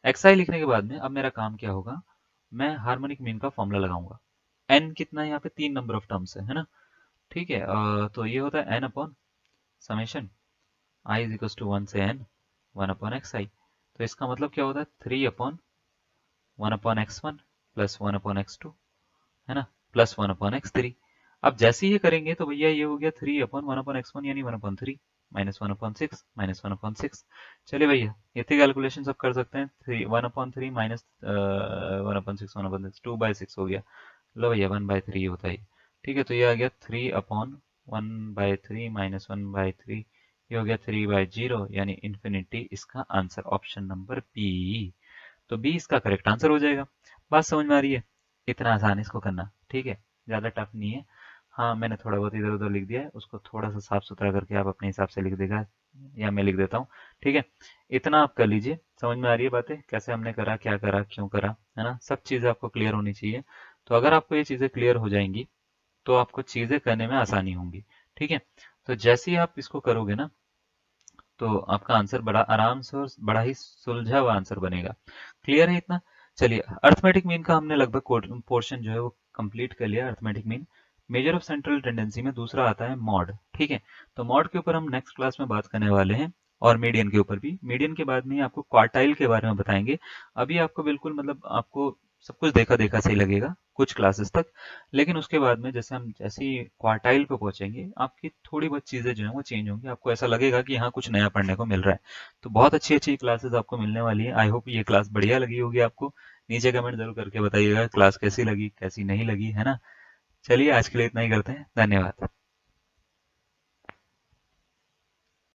एक्स आई लिखने के बाद में अब मेरा काम क्या होगा, मैं हार्मोनिक मीन का फॉर्मूला लगाऊंगा। एन कितना है यहाँ पे, 3 नंबर ऑफ टर्म्स है ना, ठीक है। तो ये होता है N upon summation I is equal to 1 से एन 1/xi। तो इसका मतलब क्या होता है, 3/1/x1 प्लस 1/x2, है ना, प्लस 1/x3। अब जैसे ही ये करेंगे तो भैया ये हो गया 3/1/x1 यानी 1/3, -1/6 -1/6। चलिए भैया इतनी कैलकुलेशन सब कर सकते हैं, 1/3 माइनस 1/6 1/6 2/6 हो गया। लो भैया 1/3 होता है, ठीक है। तो ये आ गया 3/1/3 -1/3, ये हो गया 3/0 यानी इन्फिनिटी, इसका आंसर ऑप्शन नंबर बी। तो बी इसका करेक्ट आंसर हो जाएगा। बात समझ में आ रही है? इतना आसान है इसको करना, ठीक है, ज़्यादा टफ नहीं है। हाँ मैंने थोड़ा बहुत इधर उधर लिख दिया है, उसको थोड़ा सा साफ सुथरा करके आप अपने हिसाब से लिख देगा, या मैं लिख देता हूँ, ठीक है। इतना आप कर लीजिए। समझ में आ रही है बातें, कैसे हमने करा, क्या करा, क्यों करा, है ना, सब चीज़ें आपको क्लियर होनी चाहिए। तो अगर आपको ये चीज़ें क्लियर हो जाएंगी तो आपको चीज़ें करने में आसानी होंगी, ठीक है। तो जैसे ही आप इसको करोगे ना, तो आपका आंसर बड़ा आराम से और बड़ा ही सुलझा हुआ आंसर बनेगा। क्लियर है इतना? चलिए, अर्थमेटिक मीन का हमने लगभग पोर्शन जो है वो कंप्लीट कर लिया। Arithmetic mean, measure of central tendency में दूसरा आता है मॉड, ठीक है। तो मॉड के ऊपर हम नेक्स्ट क्लास में बात करने वाले हैं, और मीडियन के ऊपर भी। मीडियन के बाद में आपको क्वार्टाइल के बारे में बताएंगे। अभी आपको बिल्कुल मतलब आपको सब कुछ देखा देखा सही लगेगा कुछ क्लासेस तक, लेकिन उसके बाद में जैसे हम जैसे ही क्वार्टाइल पे पहुंचेंगे आपकी थोड़ी बहुत चीजें जो है वो चेंज होंगी, आपको ऐसा लगेगा कि हाँ कुछ नया पढ़ने को मिल रहा है। तो बहुत अच्छी अच्छी क्लासेस आपको मिलने वाली है। आई होप ये क्लास बढ़िया लगी होगी आपको। नीचे कमेंट जरूर करके बताइएगा क्लास कैसी लगी कैसी नहीं लगी, है ना। चलिए आज के लिए इतना ही करते हैं, धन्यवाद।